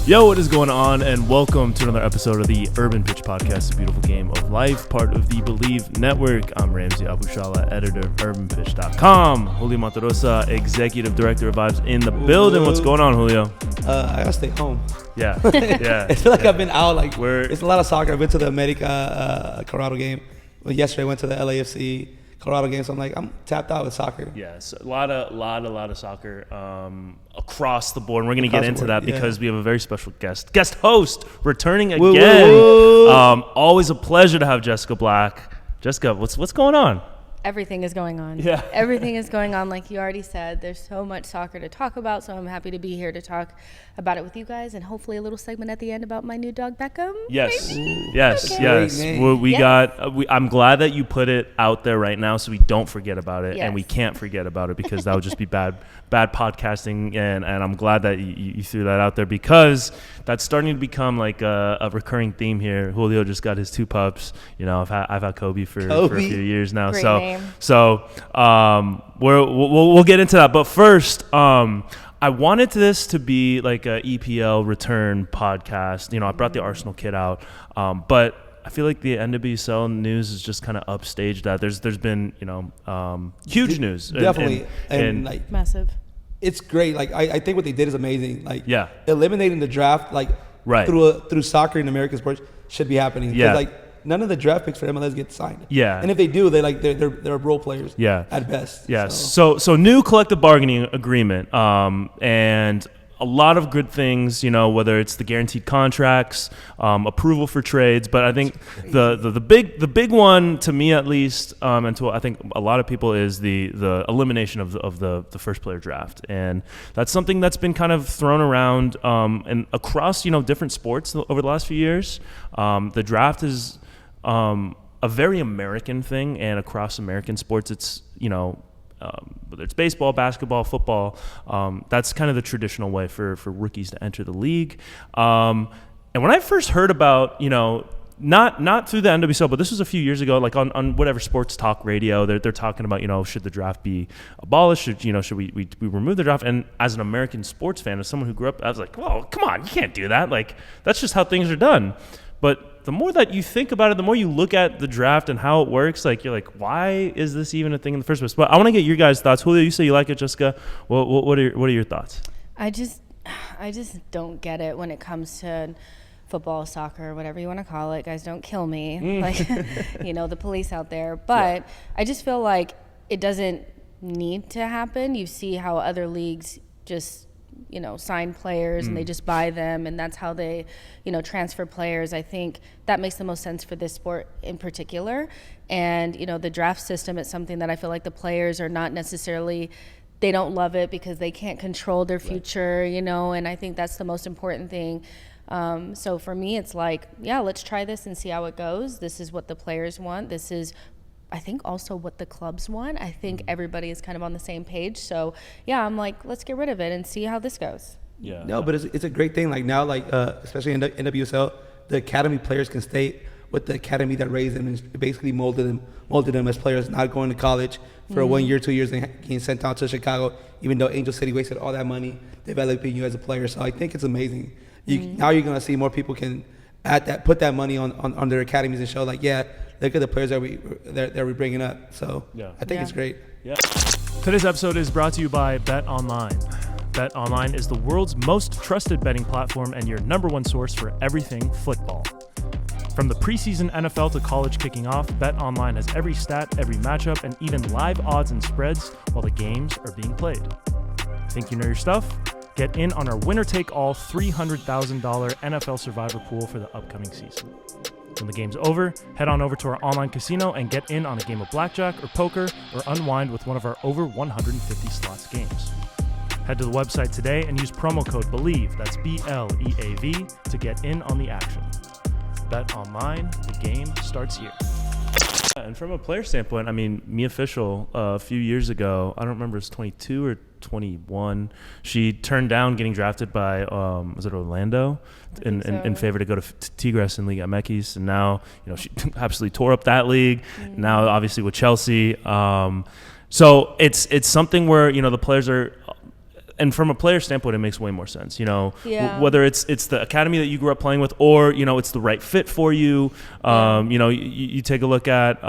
Yo, what is going on? And welcome to another episode of the Urban Pitch Podcast, a beautiful game of life, part of the Believe Network. I'm Ramsey Abushala, editor of UrbanPitch.com. Julio Monterosa, executive director of Vibes in the building. What's going on, Julio? I gotta stay home. Yeah. I feel like I've been out. Like, it's a lot of soccer. I went to the America Colorado game. Yesterday I went to the LAFC Colorado game, so I'm tapped out with soccer. Yes, a lot of soccer across the board. And we're going to get into that because we have a very special guest host returning again. Woo. Always a pleasure to have Jessica Black. Jessica, what's going on? Everything is going on. Yeah. Everything is going on, like you already said. There's so much soccer to talk about, so I'm happy to be here to talk about it with you guys, and hopefully a little segment at the end about my new dog, Beckham. Yes. Maybe? Yes. Okay. Yes. I'm glad that you put it out there right now so we don't forget about it, and we can't forget about it because that would just be bad podcasting, and I'm glad that you threw that out there because that's starting to become like a recurring theme here. Julio just got his 2 pups. You know, I've had Kobe for a few years now. Great so name. So we'll get into that. But first, I wanted this to be like a EPL return podcast. You know, I brought the Arsenal kid out, but I feel like the NWSL news is just kind of upstaged that. There's been, huge news. Definitely. And like massive. It's great. Like, I think what they did is amazing. Like, eliminating the draft, like, right, through soccer and American sports should be happening. Yeah. Like, none of the draft picks for MLS get signed. Yeah. And if they do, they're role players. Yeah. At best. Yeah. So new collective bargaining agreement, and a lot of good things, whether it's the guaranteed contracts, approval for trades, but I think the big one to me at least, and to I think a lot of people, is the elimination of the first player draft, and that's something that's been kind of thrown around and across different sports over the last few years. The draft is a very American thing, and across American sports, it's whether it's baseball, basketball, football, that's kind of the traditional way for rookies to enter the league. And when I first heard about, not through the NWSL, but this was a few years ago, like on whatever sports talk radio, they're talking about, should the draft be abolished? Should we remove the draft? And as an American sports fan, as someone who grew up, I was like, well, come on, you can't do that. Like, that's just how things are done. But the more that you think about it, the more you look at the draft and how it works, like, you're like, why is this even a thing in the first place? But I want to get your guys' thoughts. Julio, you say you like it. Jessica, what are your thoughts? I just don't get it when it comes to football, soccer, whatever you want to call it. Guys, don't kill me. Like, the police out there. But I just feel like it doesn't need to happen. You see how other leagues just sign players and they just buy them, and that's how they, transfer players. I think that makes the most sense for this sport in particular. And, the draft system is something that I feel like the players are not necessarily, they don't love it because they can't control their future, and I think that's the most important thing. So for me, it's like, let's try this and see how it goes. This is what the players want. This is, I think, also what the clubs want. I think everybody is kind of on the same page. So, I'm like, let's get rid of it and see how this goes. Yeah. No, but it's a great thing. Like, now, like, especially in the NWSL, the academy players can stay with the academy that raised them and basically molded them as players, not going to college for 1 year, 2 years, and getting sent out to Chicago, even though Angel City wasted all that money developing you as a player. So I think it's amazing. Now you're going to see more people can put that money on their academies and show, like, look at the players that we're bringing up. So I think it's great. Yeah. Today's episode is brought to you by Bet Online. Bet Online is the world's most trusted betting platform and your number one source for everything football. From the preseason NFL to college kicking off, Bet Online has every stat, every matchup, and even live odds and spreads while the games are being played. Think you know your stuff? Get in on our winner-take-all $300,000 NFL Survivor pool for the upcoming season. When the game's over, head on over to our online casino and get in on a game of blackjack or poker or unwind with one of our over 150 slots games. Head to the website today and use promo code BELIEVE, that's BLEAV, to get in on the action. Bet Online, the game starts here. And from a player standpoint, I mean, Mia Fischel, a few years ago, I don't remember, it was 22 or 21, she turned down getting drafted by, was it Orlando, in favor to go to Tigres in Liga MX, and now, she absolutely tore up that league, now obviously with Chelsea. So it's something where, the players are, and from a player standpoint, it makes way more sense. Yeah. Whether it's the academy that you grew up playing with, or it's the right fit for you. You take a look at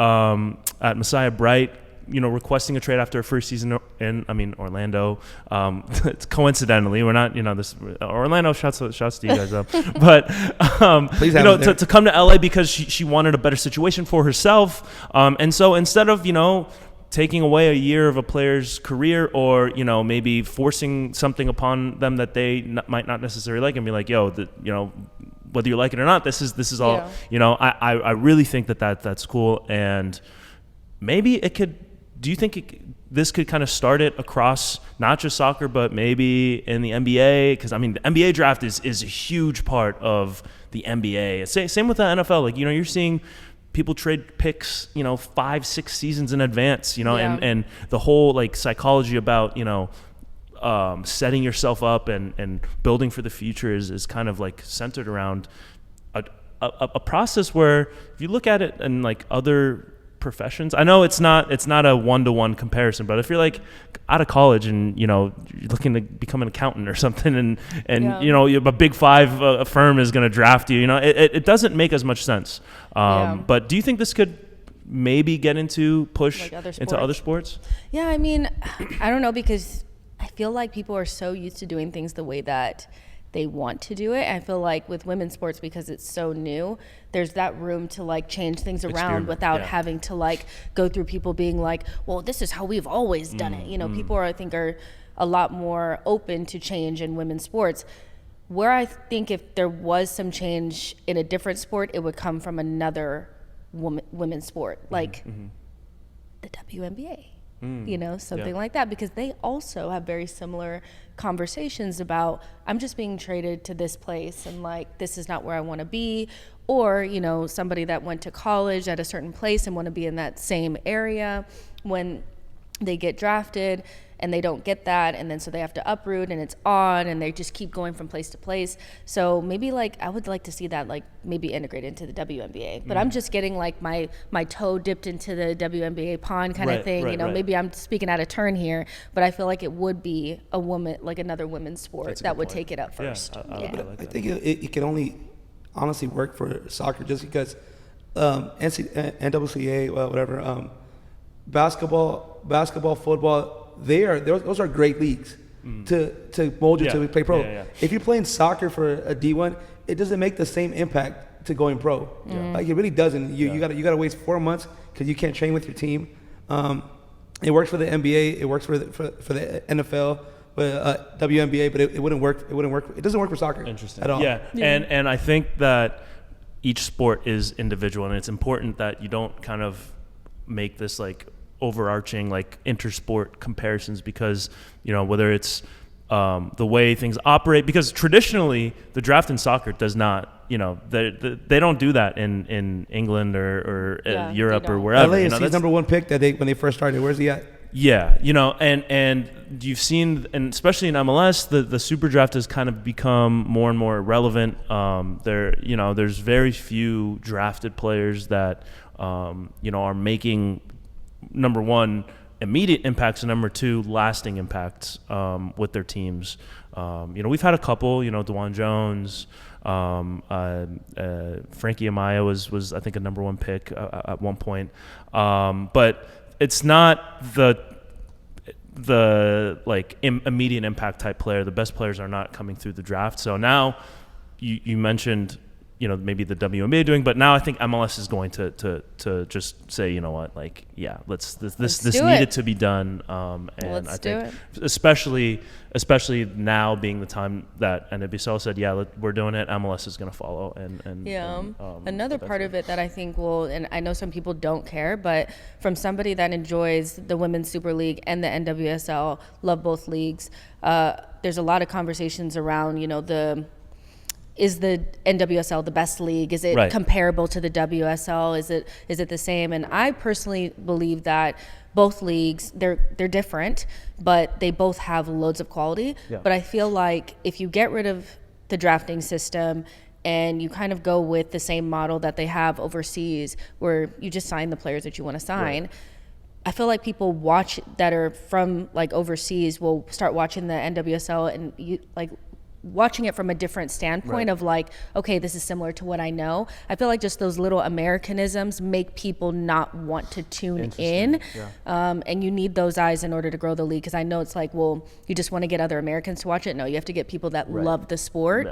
Messiah Bright. Requesting a trade after a first season in Orlando. It's coincidentally, we're not this Orlando. Shouts to you guys up, but Please have to come to LA because she wanted a better situation for herself, and so instead of taking away a year of a player's career, or maybe forcing something upon them that they might not necessarily like, and be like, whether you like it or not, this is all. I really think that's cool, and maybe it could. Do you think this could kind of start it across not just soccer, but maybe in the NBA? Because the NBA draft is a huge part of the NBA. Same with the NFL. Like you're seeing people trade picks, 5-6 seasons in advance. And the whole psychology about setting yourself up and building for the future is kind of centered around a process where if you look at it in other professions. I know it's not a one-to-one comparison, but if you're out of college and you're looking to become an accountant or something, and a Big Five firm is going to draft you, it doesn't make as much sense. But do you think this could maybe get into into other sports? Yeah, I don't know, because I feel like people are so used to doing things the way that they want to do it. I feel like with women's sports, because it's so new, there's that room to change things around without having to go through people being well, this is how we've always done it. People I think are a lot more open to change in women's sports. Where I think if there was some change in a different sport, it would come from another women's sport, the WNBA. Something like that, because they also have very similar conversations about, I'm just being traded to this place and this is not where I want to be, or somebody that went to college at a certain place and want to be in that same area, when they get drafted and they don't get that, and then so they have to uproot, and it's on, and they just keep going from place to place. So maybe I would like to see that maybe integrate into the WNBA. But I'm just getting my toe dipped into the WNBA pond kind of thing. Right. Maybe I'm speaking out of turn here, but I feel like it would be a woman, another women's sport that would take it up first. I think it can only honestly work for soccer, just because NWCA, whatever, basketball, football. Those are great leagues to mold you to play pro. If you're playing soccer for a D1, it doesn't make the same impact to going pro. It really doesn't. You gotta waste 4 months because you can't train with your team. It works for the NBA. It works for the NFL, WNBA, but it wouldn't work. It doesn't work for soccer. Interesting. At all. Yeah. And I think that each sport is individual, and it's important that you don't kind of make this overarching intersport comparisons, because whether it's the way things operate, because traditionally the draft in soccer does not they don't do that in England or Europe or wherever. LAFC's number one pick when they first started. Where's he at? Yeah, and you've seen, and especially in MLS, the super draft has kind of become more and more irrelevant. There's very few drafted players that are making, number one, immediate impacts, and number two, lasting impacts with their teams. We've had a couple, DeJuan Jones, Frankie Amaya was I think a number one pick at one point, but it's not the immediate impact type player. The best players are not coming through the draft. So now you mentioned maybe the WNBA doing, but now I think MLS is going to just say, this needed to be done, and I think especially now being the time that NWSL said, we're doing it, MLS is going to follow. Another part of it that I think and I know some people don't care, but from somebody that enjoys the Women's Super League and the NWSL, love both leagues, there's a lot of conversations around, is the NWSL the best league? Is it comparable to the WSL? Is it the same? And I personally believe that both leagues, they're different, but they both have loads of quality. Yeah. But I feel like if you get rid of the drafting system and you kind of go with the same model that they have overseas, where you just sign the players that you want to sign, I feel like people watch that are from like overseas will start watching the NWSL and like watching it from a different standpoint of like, okay, this is similar to what I know. I feel like just those little Americanisms make people not want to tune in. And you need those eyes in order to grow the league. Because I know it's like, well, you just want to get other Americans to watch it. No, you have to get people that love the sport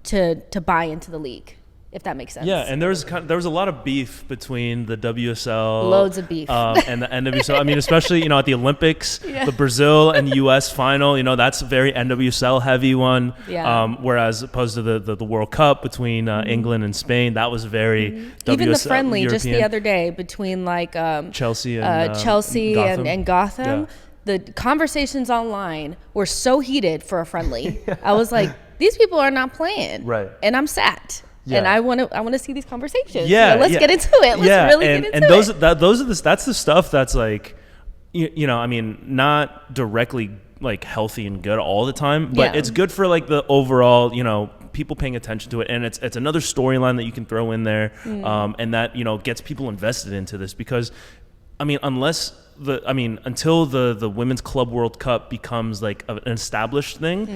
to buy into the league, if that makes sense. Yeah, and there was a lot of beef between the WSL, loads of beef, and the NWSL. I mean, especially at the Olympics, the Brazil and U.S. final. That's a very NWSL heavy one. Whereas opposed to the World Cup between England and Spain, that was very WSL. Even the friendly European. Just the other day between like Chelsea and Gotham. And Gotham. Yeah. The conversations online were so heated for a friendly. I was like, these people are not playing, and I'm sad. Yeah. And I want to see these conversations. Yeah, let's get into it. Let's really get into it. That's the stuff that's like, I mean, not directly like healthy and good all the time, but it's good for like the overall, people paying attention to it, and it's another storyline that you can throw in there, and that gets people invested into this because, I mean, until the Women's Club World Cup becomes like an established thing,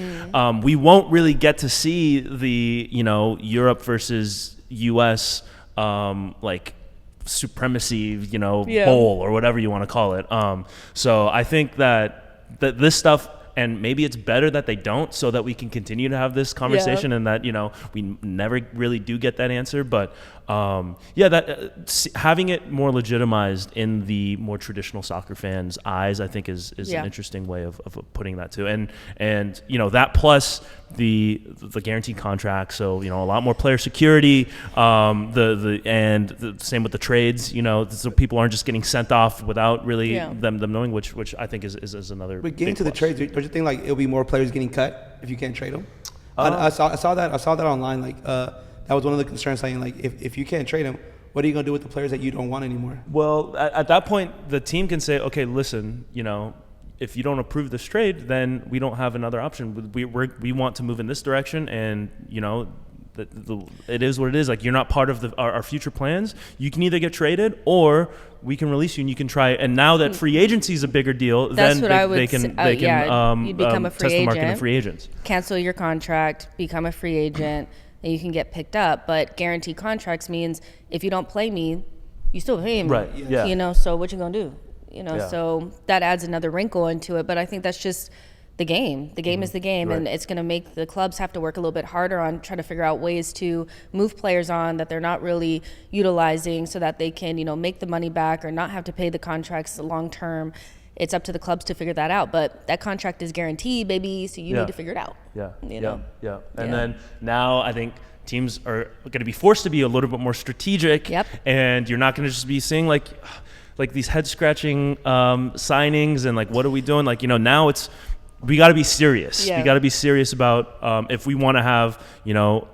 we won't really get to see the Europe versus US like supremacy bowl or whatever you want to call it. So I think that this stuff. And maybe it's better that they don't, so that we can continue to have this conversation, and that we never really do get that answer. But having it more legitimized in the more traditional soccer fans' eyes, I think is an interesting way of putting that too. And that plus the guaranteed contract, so a lot more player security. The same with the trades. So people aren't just getting sent off without really them knowing, which I think is another. But getting big to the plus. trades, don't you think like it'll be more players getting cut if you can't trade them? I saw that online. Like that was one of the concerns, saying like if you can't trade them, what are you gonna do with the players that you don't want anymore? Well, at that point, the team can say, okay, listen, if you don't approve this trade, then we don't have another option. We want to move in this direction, and it is what it is. Like, you're not part of our future plans. You can either get traded, or we can release you, and you can try. And now that free agency is a bigger deal, that's then what they can you'd become a free test the market in free agents. Cancel your contract, become a free agent, and you can get picked up. But guaranteed contracts means if you don't play me, you still pay me. Right. Yeah. So what you gonna do? So that adds another wrinkle into it. But I think that's just the game. The game is the game, and it's going to make the clubs have to work a little bit harder on trying to figure out ways to move players on that they're not really utilizing, so that they can, make the money back or not have to pay the contracts long term. It's up to the clubs to figure that out. But that contract is guaranteed, baby, so you need to figure it out. Yeah. And then now I think teams are going to be forced to be a little bit more strategic. And you're not going to just be seeing like these head scratching signings and like, what are we doing? Like, now we got to be serious. We got to be serious about if we want to have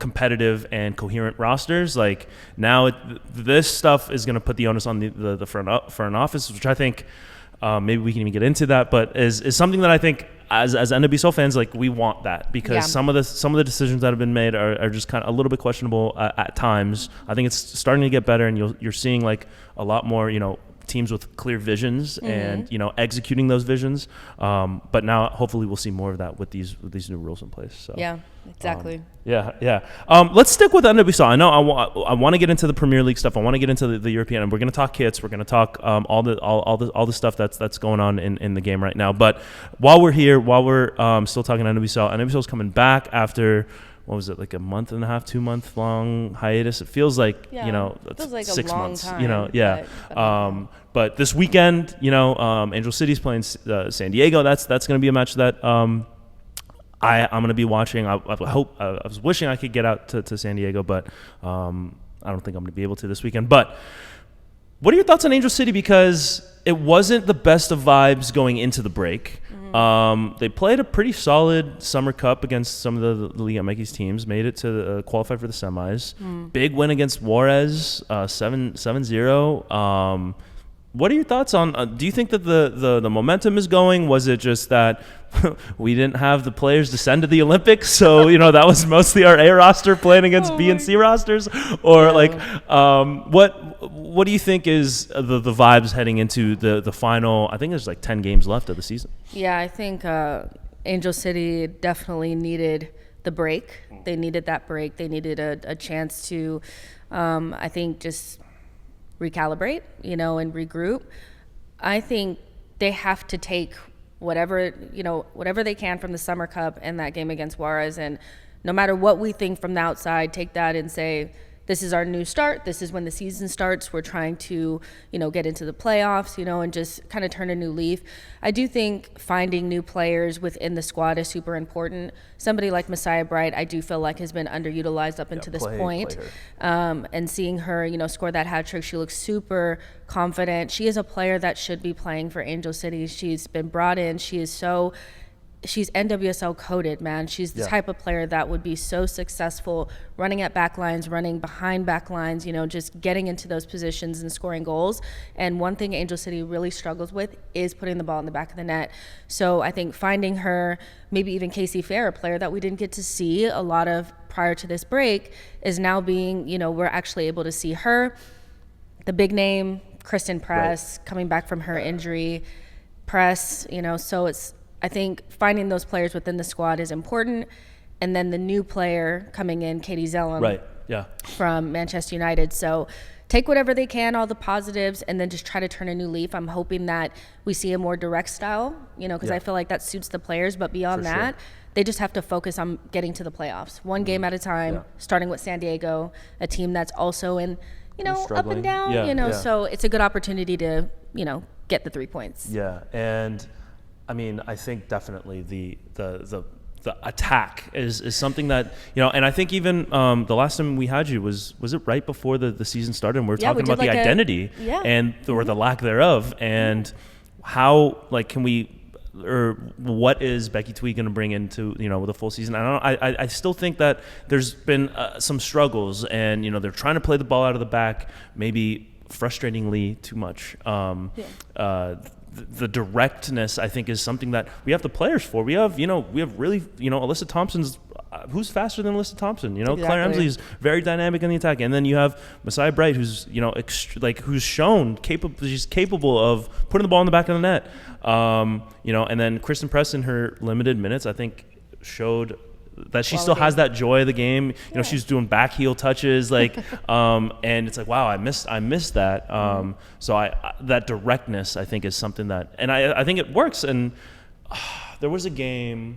competitive and coherent rosters. Like, now this stuff is going to put the onus on the front office, which I think maybe we can even get into that, but is something that I think as NWSL fans, like, we want that, because some of the decisions that have been made are just kind of a little bit questionable at times. I think it's starting to get better, and you're seeing like a lot more teams with clear visions and executing those visions, but now hopefully we'll see more of that with these new rules in place. So exactly. Let's stick with NWSL. I know I want to get into the Premier League stuff. I want to get into the European, and we're going to talk kits. We're going to talk all the stuff that's going on in the game right now. But while we're here, still talking NWSL is coming back after, what was it, like a month and a half, 2 month long hiatus? It feels like, it feels like 6 a long months, time, but this weekend, Angel City's playing San Diego. That's going to be a match that I'm going to be watching. I was wishing I could get out to San Diego, but I don't think I'm going to be able to this weekend. But what are your thoughts on Angel City? Because it wasn't the best of vibes going into the break. They played a pretty solid Summer Cup against some of the Liga MX teams, made it to qualify for the semis. Big win against Juarez, 7-0. What are your thoughts on? Do you think that the momentum is going? Was it just that we didn't have the players to send to the Olympics, so that was mostly our A roster playing against B and C rosters, or what do you think is the vibes heading into the final? I think there's like 10 games left of the season. Yeah, I think Angel City definitely needed the break. They needed that break. They needed a chance to, I think, just recalibrate, and regroup. I think they have to take whatever they can from the Summer Cup and that game against Juarez, and no matter what we think from the outside, take that and say, this is our new start. This is when the season starts. We're trying to, get into the playoffs, and just kind of turn a new leaf. I do think finding new players within the squad is super important. Somebody like Messiah Bright, I do feel like has been underutilized up until this point. And seeing her, score that hat trick, she looks super confident. She is a player that should be playing for Angel City. She's been brought in. She's NWSL coded, man. She's the type of player that would be so successful running at back lines, running behind back lines, just getting into those positions and scoring goals. And one thing Angel City really struggles with is putting the ball in the back of the net. So I think finding her, maybe even Casey Fair, a player that we didn't get to see a lot of prior to this break, is now being, we're actually able to see her. The big name, Kristen Press, coming back from her injury. Press, so I think finding those players within the squad is important. And then the new player coming in, Katie Zellum, from Manchester United. So take whatever they can, all the positives, and then just try to turn a new leaf. I'm hoping that we see a more direct style, because I feel like that suits the players. But beyond that, they just have to focus on getting to the playoffs. One game at a time, starting with San Diego, a team that's also in, up and down, so it's a good opportunity to, get the 3 points. Yeah, and I mean, I think definitely the attack is something that, and I think even the last time we had you was it right before the season started, and we were talking about the identity and or the lack thereof, and how can we, or what is Becky Tweed going to bring into the full season? I still think that there's been some struggles, and they're trying to play the ball out of the back, maybe frustratingly too much. The directness, I think, is something that we have the players for. We have really, Alyssa Thompson's, who's faster than Alyssa Thompson? Claire Emsley is very dynamic in the attack, and then you have Messiah Bright, who's who's shown she's capable of putting the ball in the back of the net. And then Kristen Press in her limited minutes, I think, showed that she still has that joy of the game. She's doing back heel touches, and it's like, wow, I missed that. So that directness, I think, is something that, and I think it works. And there was a game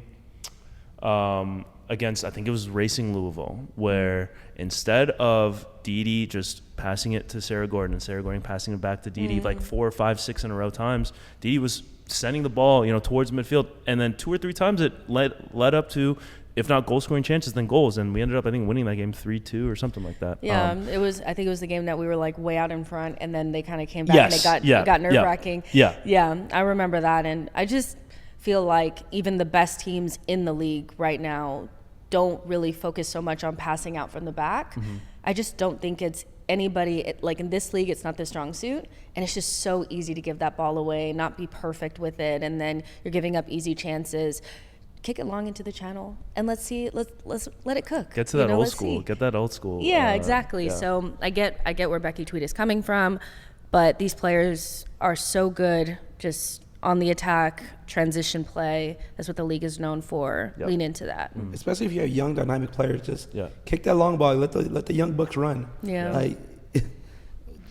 against, I think it was Racing Louisville, where instead of Didi just passing it to Sarah Gordon and Sarah Gordon passing it back to Didi 4, 5, 6 in a row times, Didi was sending the ball, towards midfield, and then 2 or 3 times it led up to, if not goal scoring chances, then goals, and we ended up, I think, winning that game 3-2 or something like that. Yeah, I think it was the game that we were way out in front, and then they kind of came back and it got nerve wracking. Yeah, I remember that, and I just feel like even the best teams in the league right now don't really focus so much on passing out from the back. I just don't think it's anybody, in this league, it's not the strong suit, and it's just so easy to give that ball away, not be perfect with it, and then you're giving up easy chances. Kick it long into the channel, and let's let it cook. Get to that old school. Get that old school. Yeah, exactly. Yeah. So I get where Becky Tweed is coming from, but these players are so good just on the attack, transition play. That's what the league is known for. Yep. Lean into that. Especially if you have young, dynamic players, just kick that long ball. Let the young bucks run. Yeah.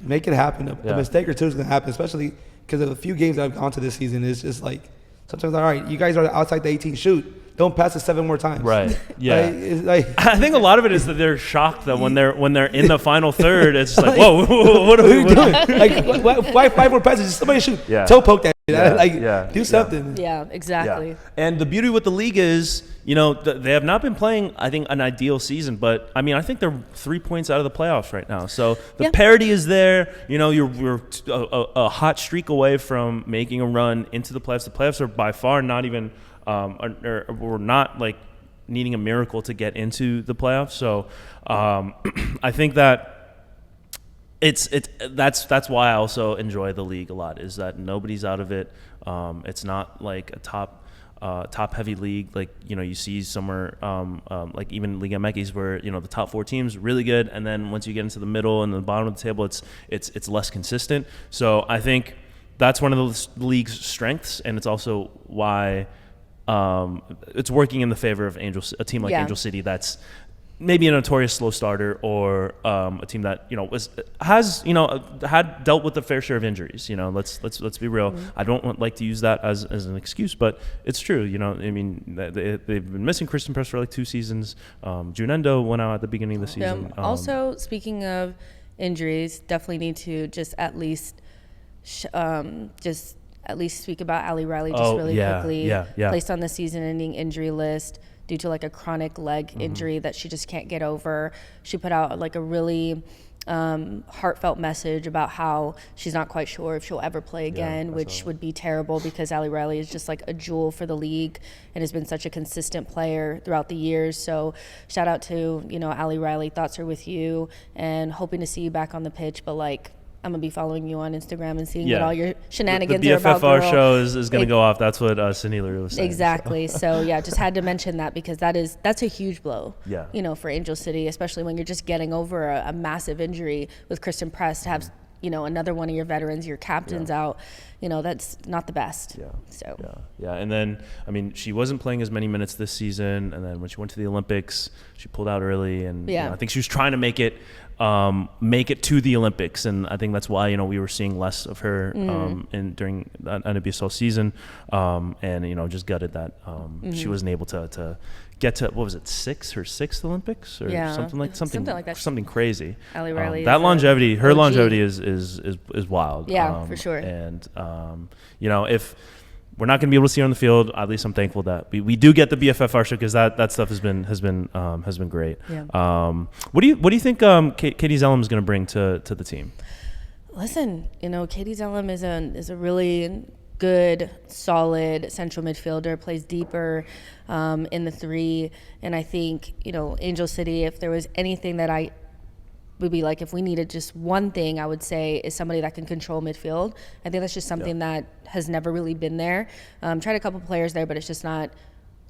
Make it happen. A mistake or two is gonna happen, especially because of a few games that I've gone to this season. It's just sometimes, all right, you guys are outside the 18, shoot. Don't pass it 7 more times. Right. Yeah. I think a lot of it is that they're shocked that when they're in the final third, it's just whoa, what are we doing? Why 5 more passes? Just somebody shoot. Yeah. Toe poke that. Do something. Yeah, exactly. Yeah. And the beauty with the league is, they have not been playing, I think, an ideal season, but I mean, I think they're 3 points out of the playoffs right now. So the parity is there. You're a hot streak away from making a run into the playoffs. The playoffs are by far not even, we're not needing a miracle to get into the playoffs. So I think that That's why I also enjoy the league a lot, is that nobody's out of it. It's not like a top heavy league like you see somewhere like even Liga MX where the top 4 teams really good, and then once you get into the middle and the bottom of the table it's less consistent. So I think that's one of the league's strengths, and it's also why it's working in the favor of a team like Angel City that's maybe a notorious slow starter, or a team that had dealt with a fair share of injuries. Let's be real. I don't like to use that as an excuse, but it's true. I mean, they've been missing Kristen Press for like 2 seasons. Junendo went out at the beginning of the season. Also, speaking of injuries, definitely need to just at least speak about Ali Riley quickly. Placed on the season-ending injury list due to like a chronic leg injury that she just can't get over. She put out like a really heartfelt message about how she's not quite sure if she'll ever play again, which would be terrible because Ali Riley is just like a jewel for the league and has been such a consistent player throughout the years. So shout out to, Ali Riley. Thoughts are with you, and hoping to see you back on the pitch. But like, I'm going to be following you on Instagram and seeing what all your shenanigans are about. The BFFR show is going to go off. That's what Sanila was saying. Exactly. So, just had to mention that because that's a huge blow, for Angel City, especially when you're just getting over a massive injury with Kristen Press to have, another one of your veterans, your captains out. That's not the best. Yeah. And then, I mean, she wasn't playing as many minutes this season. And then when she went to the Olympics, she pulled out early. And I think she was trying to make it to the Olympics, and I think that's why we were seeing less of her during the NWSL season, and just gutted that she wasn't able to get to, what was it, her sixth Olympics or something like that, something crazy. Ali Riley, that longevity, her longevity is wild. For sure. And if we're not going to be able to see her on the field, at least I'm thankful that we do get the BFFR show, because that stuff has been great. What do you think Katie Zellum is going to bring to the team? Listen, Katie Zellum is a really good, solid central midfielder, plays deeper in the 3, and I think Angel City, if there was anything that I would be like, if we needed just one thing, I would say is somebody that can control midfield. I think that's just something that has never really been there. Tried a couple players there, but it's just not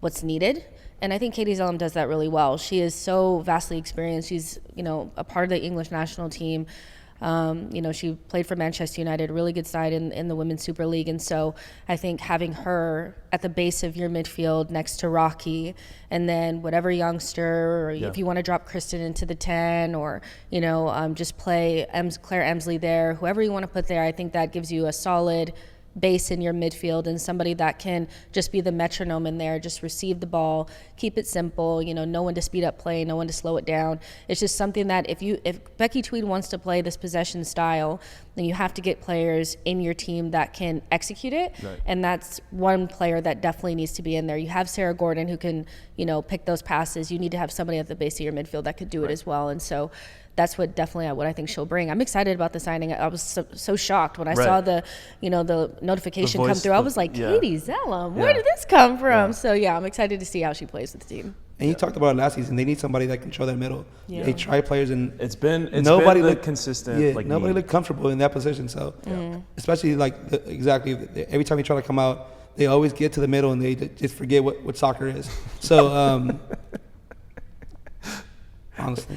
what's needed. And I think Katie Zellum does that really well. She is so vastly experienced. She's, a part of the English national team. She played for Manchester United, a really good side in the Women's Super League. And so I think having her at the base of your midfield next to Rocky, and then whatever youngster, or if you want to drop Kristen into the 10, or, just play Claire Emsley there, whoever you want to put there, I think that gives you a solid base in your midfield, and somebody that can just be the metronome in there, just receive the ball, keep it simple, no one to speed up play, no one to slow it down. It's just something that if Becky Tweed wants to play this possession style, then you have to get players in your team that can execute it. Right. And that's one player that definitely needs to be in there. You have Sarah Gordon who can, pick those passes. You need to have somebody at the base of your midfield that could do it as well. And so that's what I think she'll bring. I'm excited about the signing. I was so shocked when I saw the notification come through. I was like, Katie Zellum, where did this come from? So I'm excited to see how she plays with the team. And you talked about it last season. They need somebody that can control that middle. They try players, and nobody looked consistent. Nobody looked comfortable in that position. So especially every time you try to come out, they always get to the middle and they just forget what soccer is. So honestly,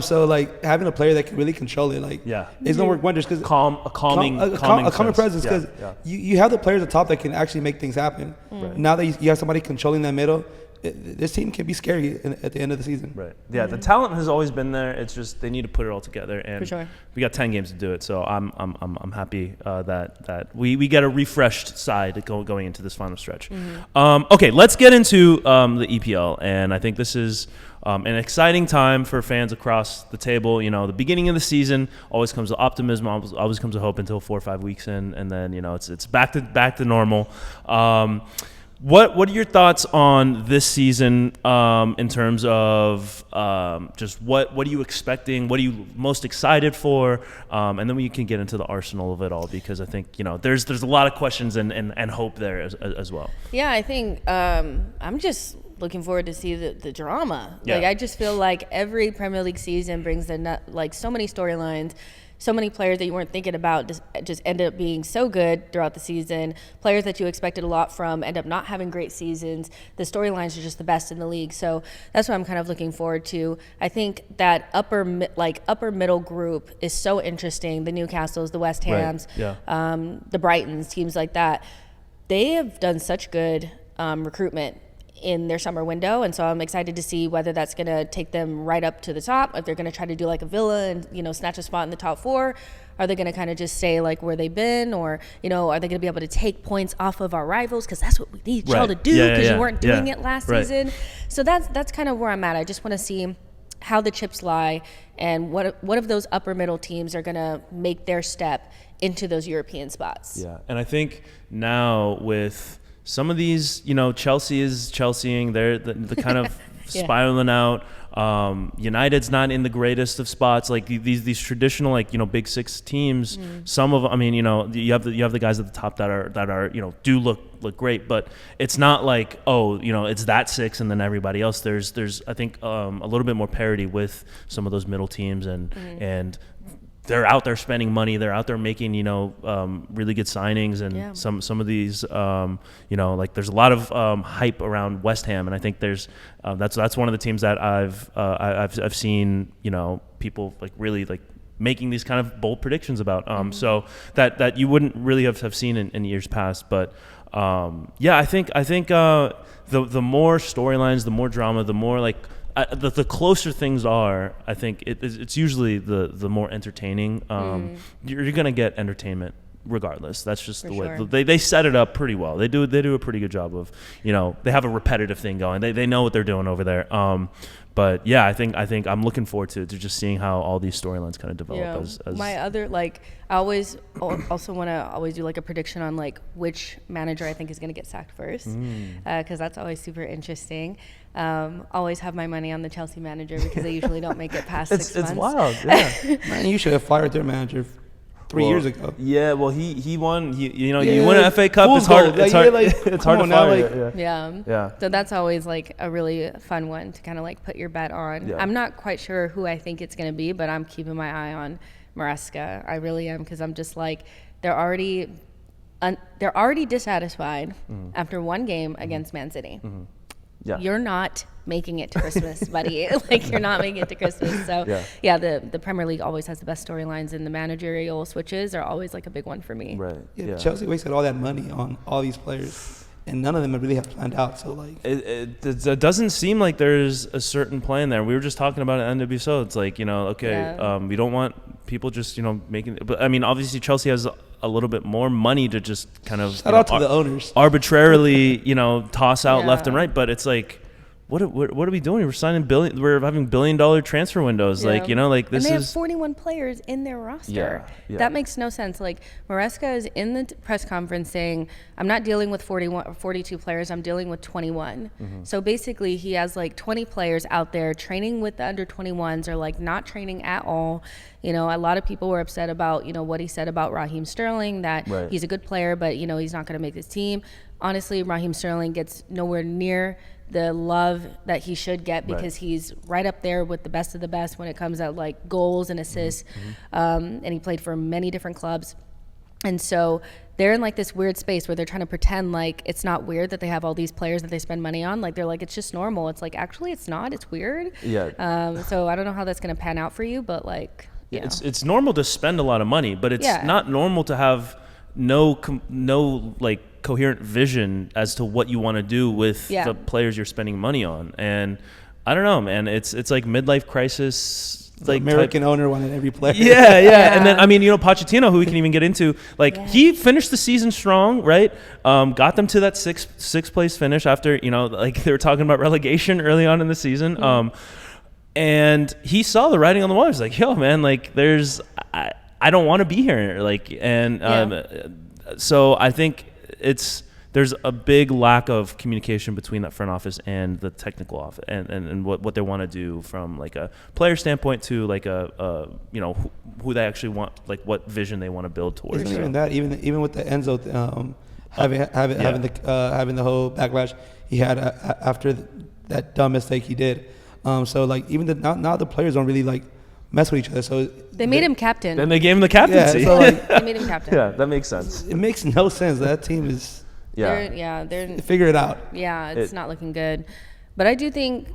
so like having a player that can really control it, it's gonna work wonders, because a calming presence, because you have the players at the top that can actually make things happen. Now that you have somebody controlling that middle, this team can be scary at the end of the season. Right. Yeah. The talent has always been there. It's just they need to put it all together, and for sure. We got 10 games to do it. So I'm happy that we get a refreshed side going into this final stretch. Okay, let's get into the EPL, and I think this is an exciting time for fans across the table. The beginning of the season always comes with optimism, always comes with hope until 4 or 5 weeks in, and then it's back to normal. What are your thoughts on this season in terms of just what are you expecting? What are you most excited for? And then we can get into the Arsenal of it all, because I think there's a lot of questions and hope there as well. Yeah, I think I'm just looking forward to see the drama. I just feel like every Premier League season brings so many storylines. so many players that you weren't thinking about just end up being so good throughout the season. Players that you expected a lot from end up not having great seasons. The storylines are just the best in the league. So that's what I'm kind of looking forward to. I think that upper middle group is so interesting. The Newcastles, the West Hams, the Brightons, teams like that. They have done such good recruitment in their summer window, and so I'm excited to see whether that's going to take them right up to the top, if they're going to try to do like a Villa and, you know, snatch a spot in the top 4. Are they going to kind of just stay like where they've been, or, you know, are they going to be able to take points off of our rivals, because that's what we need y'all to do, because you weren't doing it last season. So that's kind of where I'm at. I just want to see how the chips lie, and what of those upper middle teams are going to make their step into those European spots. Yeah, and I think now with some of these, you know, Chelsea is Chelseaing. They're the kind of spiraling out. United's not in the greatest of spots. Like these traditional, like, you know, big 6 teams. Some of them, I mean, you know, you have the guys at the top that are you know, do look great, but it's not like, oh, you know, it's that 6 and then everybody else. There's I think a little bit more parity with some of those middle teams, and they're out there spending money. They're out there making, you know, really good signings, and some of these, you know, like there's a lot of hype around West Ham, and I think there's that's one of the teams that I've seen, you know, people like really like making these kind of bold predictions about. So that you wouldn't really have seen in years past, but I think the more storylines, the more drama, the more like. The closer things are, I think it's usually the more entertaining. You're gonna get entertainment regardless. That's just the way they set it up pretty well. They do a pretty good job of, you know, they have a repetitive thing going. They know what they're doing over there. But yeah, I think I'm looking forward to just seeing how all these storylines kind of develop. As my other, like, I always also want to always do like a prediction on like which manager I think is going to get sacked first, because that's always super interesting. Always have my money on the Chelsea manager because they usually don't make it past 6 months. It's wild, yeah. Man, you should have fired their manager 3 years ago. Yeah, well, he won. You win an FA Cup. It's hard. It's hard to fire. Yeah. So that's always like a really fun one to kind of like put your bet on. I'm not quite sure who I think it's going to be, but I'm keeping my eye on Maresca. I really am, because I'm just like, they're already dissatisfied after one game against Man City. Yeah. You're not making it to Christmas, buddy. Like, you're not making it to Christmas. So, the Premier League always has the best storylines, and the managerial switches are always like a big one for me. Right. Yeah. Chelsea wasted all that money on all these players, and none of them really have planned out. So, like, it doesn't seem like there's a certain plan there. We were just talking about it at NWSL. It's like, you know, okay, we don't want people just, you know, making. But I mean, obviously, Chelsea has a little bit more money to just kind of shout out to the owners arbitrarily, you know, toss out left and right. But it's like, what are we doing? We're having $1 billion transfer windows. Like, you know, like this and they have 41 players in their roster. That makes no sense. Like, Maresca is in the press conference saying, I'm not dealing with 41 or 42 players, I'm dealing with 21. So basically he has like 20 players out there training with the under 21s, or like not training at all. You know, a lot of people were upset about, you know, what he said about Raheem Sterling, that he's a good player, but, you know, he's not going to make this team. Honestly, Raheem Sterling gets nowhere near the love that he should get, because he's right up there with the best of the best when it comes out like goals and assists. And he played for many different clubs. And so they're in like this weird space where they're trying to pretend like it's not weird that they have all these players that they spend money on. Like, they're like, it's just normal. It's like, actually it's not, it's weird. So I don't know how that's going to pan out for you, but like, it's normal to spend a lot of money, but it's not normal to have no like coherent vision as to what you want to do with the players you're spending money on. And I don't know, man, it's like midlife crisis. Like American owner wanted every player. And then, I mean, you know, Pochettino, who we can even get into, like he finished the season strong, right? Got them to that sixth place finish after, you know, like they were talking about relegation early on in the season. And he saw the writing on the wall. He's like, yo, man, like I don't want to be here. Like, and so I think there's a big lack of communication between that front office and the technical office, and what they want to do from like a player standpoint to like a you know, who they actually want, like what vision they want to build towards. Even that, even with the Enzo having the whole backlash he had after that dumb mistake he did. So like even now the players don't really like mess with each other. So They made him captain. Then they gave him the captaincy. Yeah, so like, They made him captain. yeah, that makes sense. it makes no sense. That team is They're figure it out. Yeah, it's not looking good. But I do think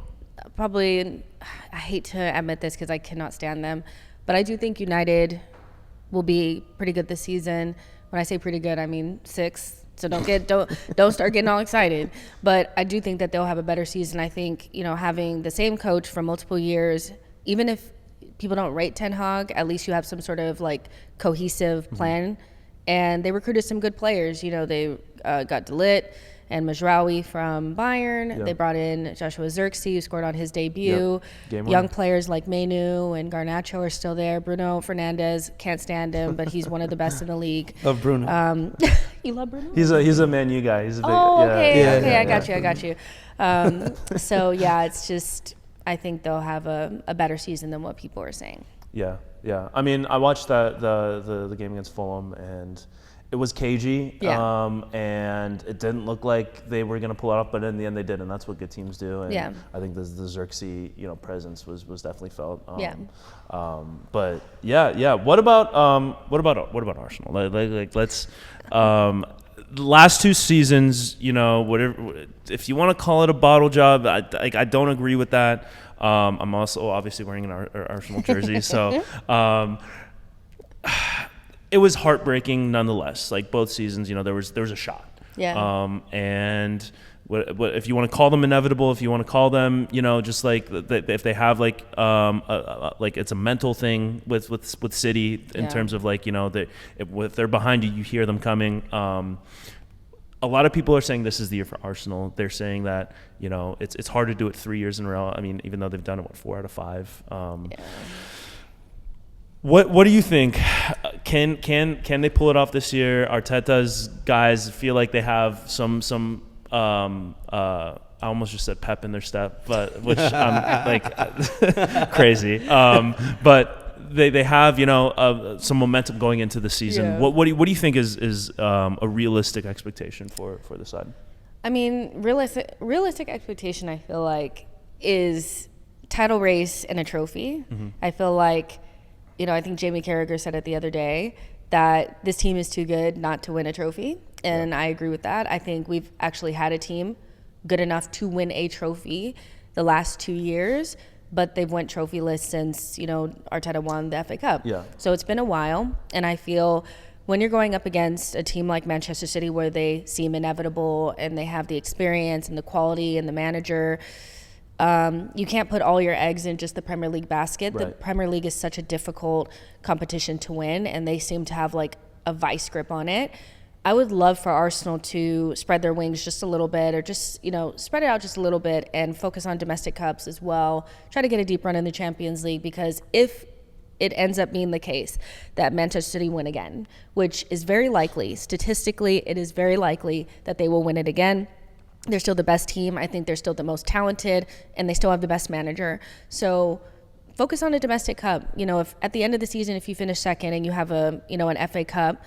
probably, I hate to admit this because I cannot stand them, but I do think United will be pretty good this season. When I say pretty good, I mean 6th. So don't start getting all excited. But I do think that they'll have a better season. I think, having the same coach for multiple years, even if people don't rate Ten Hag, at least you have some sort of like cohesive plan. And they recruited some good players. They got De Ligt and Mazraoui from Bayern. Yep. They brought in Joshua Zirkzee, who scored on his debut. Yep. Young players like Menu and Garnacho are still there. Bruno Fernandes, can't stand him, but he's one of the best in the league. Love Bruno. You love Bruno? He's a Man U guy. He's a big. Okay, I got you. So yeah, it's just I think they'll have a better season than what people are saying. Yeah. I mean, I watched the game against Fulham, and it was cagey. Yeah. And it didn't look like they were going to pull it off, but in the end they did, and that's what good teams do. And Yeah. I think the Zirkzee, presence was definitely felt. Yeah. But yeah. What about Arsenal? Like let's. The last 2 seasons, whatever. If you want to call it a bottle job, I don't agree with that. I'm also obviously wearing an Arsenal jersey, so it was heartbreaking nonetheless. Like both seasons, there was a shot. Yeah. And what if you want to call them inevitable, if you want to call them, just like if they have like it's a mental thing with City in terms of like if they're behind you, you hear them coming. A lot of people are saying this is the year for Arsenal. They're saying that it's hard to do it 3 years in a row. I mean, even though they've done it 4 out of 5. What do you think? Can they pull it off this year? Arteta's guys feel like they have some I almost just said pep in their step, but which I'm like crazy. But they have some momentum going into the season. Yeah. What do you think is a realistic expectation for the side? I mean, realistic expectation, I feel like, is title race and a trophy. Mm-hmm. I feel like, I think Jamie Carragher said it the other day that this team is too good not to win a trophy. And I agree with that. I think we've actually had a team good enough to win a trophy the last 2 years, but they've went trophyless since, Arteta won the FA Cup. Yeah. So it's been a while, and I feel when you're going up against a team like Manchester City where they seem inevitable and they have the experience and the quality and the manager, you can't put all your eggs in just the Premier League basket. Right. The Premier League is such a difficult competition to win, and they seem to have like a vice grip on it. I would love for Arsenal to spread their wings just a little bit, or just, spread it out just a little bit and focus on domestic cups as well. Try to get a deep run in the Champions League, because if it ends up being the case that Manchester City win again, which is very likely, statistically, it is very likely that they will win it again. They're still the best team. I think they're still the most talented, and they still have the best manager. So focus on a domestic cup. If at the end of the season, if you finish second and you have an FA Cup,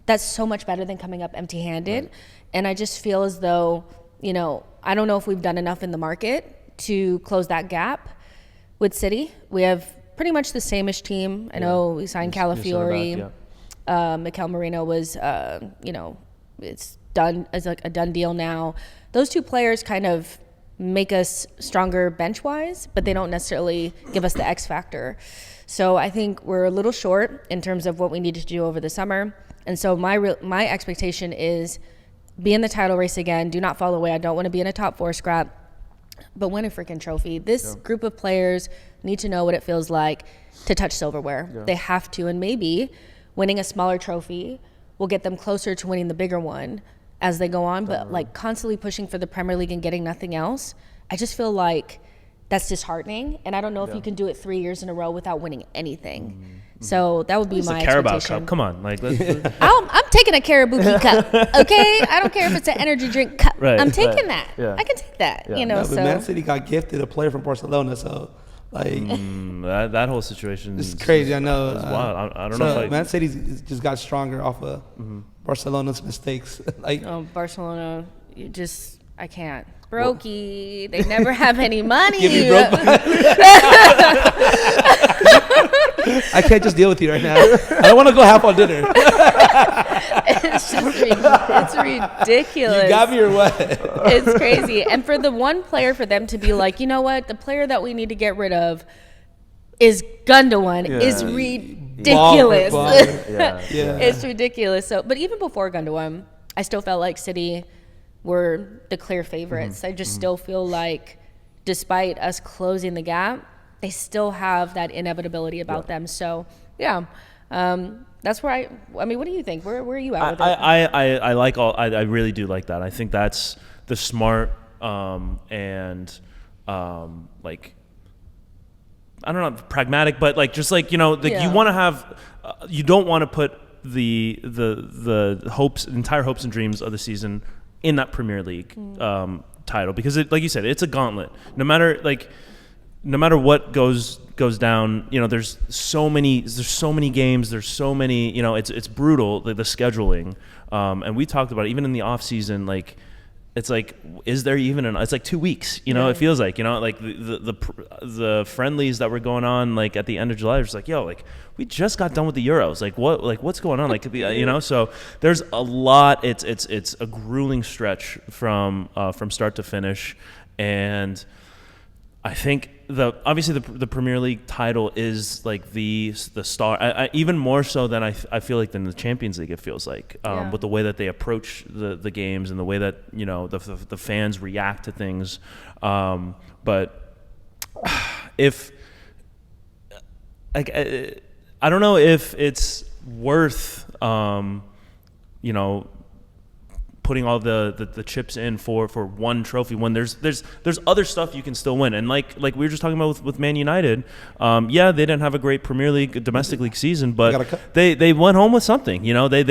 that's so much better than coming up empty-handed. Right. And I just feel as though, I don't know if we've done enough in the market to close that gap with City. We have pretty much the same-ish team. I know we signed Calafiori. Mikel Merino was, it's done as like a done deal now. Those 2 players kind of make us stronger bench-wise, but they don't necessarily give us the X factor. So I think we're a little short in terms of what we needed to do over the summer. And so my expectation is be in the title race again. Do not fall away. I don't want to be in a top 4 scrap, but win a freaking trophy. This group of players need to know what it feels like to touch silverware. Yeah. They have to, and maybe winning a smaller trophy will get them closer to winning the bigger one as they go on. But like constantly pushing for the Premier League and getting nothing else, I just feel like that's disheartening. And I don't know if you can do it 3 years in a row without winning anything. Mm-hmm. So that would be my Carabao expectation. Cup. Come on, like let's I'm taking a Carabao cup. Okay, I don't care if it's an energy drink cup. Right, I'm taking that. Yeah. I can take that. Yeah. But Man City got gifted a player from Barcelona, so like that whole situation is crazy. I know. It's wild. I don't so know. Man City just got stronger off of Barcelona's mistakes. Barcelona, I can't. Brokey. They never have any money. Give me broke. I can't just deal with you right now. I don't want to go half on dinner. It's ridiculous. You got me or what? It's crazy. And for the one player, for them to be like, you know what, the player that we need to get rid of is Gundogan is ridiculous. It's ridiculous. So, but even before Gundogan, I still felt like City were the clear favorites. I just still feel like, despite us closing the gap, they still have that inevitability about them. So, that's where I mean, what do you think? Where are you at with it? I really do like that. I think that's the smart like, I don't know, pragmatic, but like, just like, you know, like you want to have, you don't want to put the hopes, entire hopes and dreams of the season in that Premier League title, because it, like you said, it's a gauntlet. No matter what goes down, you know, there's so many games, there's so many, you know, it's brutal, the scheduling, and we talked about it, even in the off season, like, it's like, is there even it's like 2 weeks, you know, it feels like, you know, like the friendlies that were going on, like at the end of July, it's like, yo, like we just got done with the Euros, like what's going on, like, you know, so there's a lot, it's a grueling stretch from start to finish, and I think obviously the Premier League title is like the star, I even more so than I feel like than the Champions League. It feels like with the way that they approach the games and the way that, you know, the fans react to things. But if like I don't know if it's worth you know, putting all the chips in for one trophy when there's other stuff you can still win. And like we were just talking about with Man United, they didn't have a great Premier League domestic league season, but they went home with something, you know. They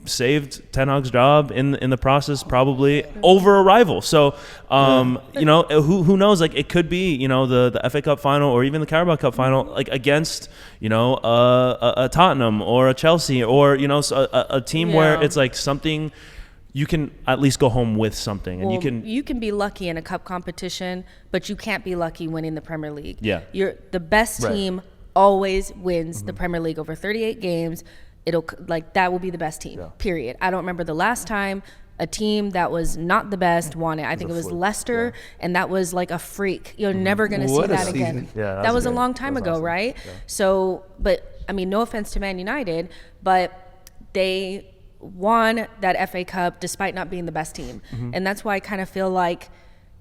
saved Ten Hag's job in the process, probably over a rival. So you know, who knows, like it could be, you know, the FA Cup final or even the Carabao Cup final, like against, you know, a Tottenham or a Chelsea, or, you know, a team where it's like something you can at least go home with something, and you can be lucky in a cup competition, but you can't be lucky winning the Premier League. You're the best team always wins the Premier League over 38 games. It'll, like, that will be the best team, period. I don't remember the last time a team that was not the best won it. I think it was Leicester, and that was like a freak. You're never going to see that again. That was a long time ago, awesome. Right? So, but, I mean, no offense to Man United, but they won that FA Cup despite not being the best team. And that's why I kind of feel like,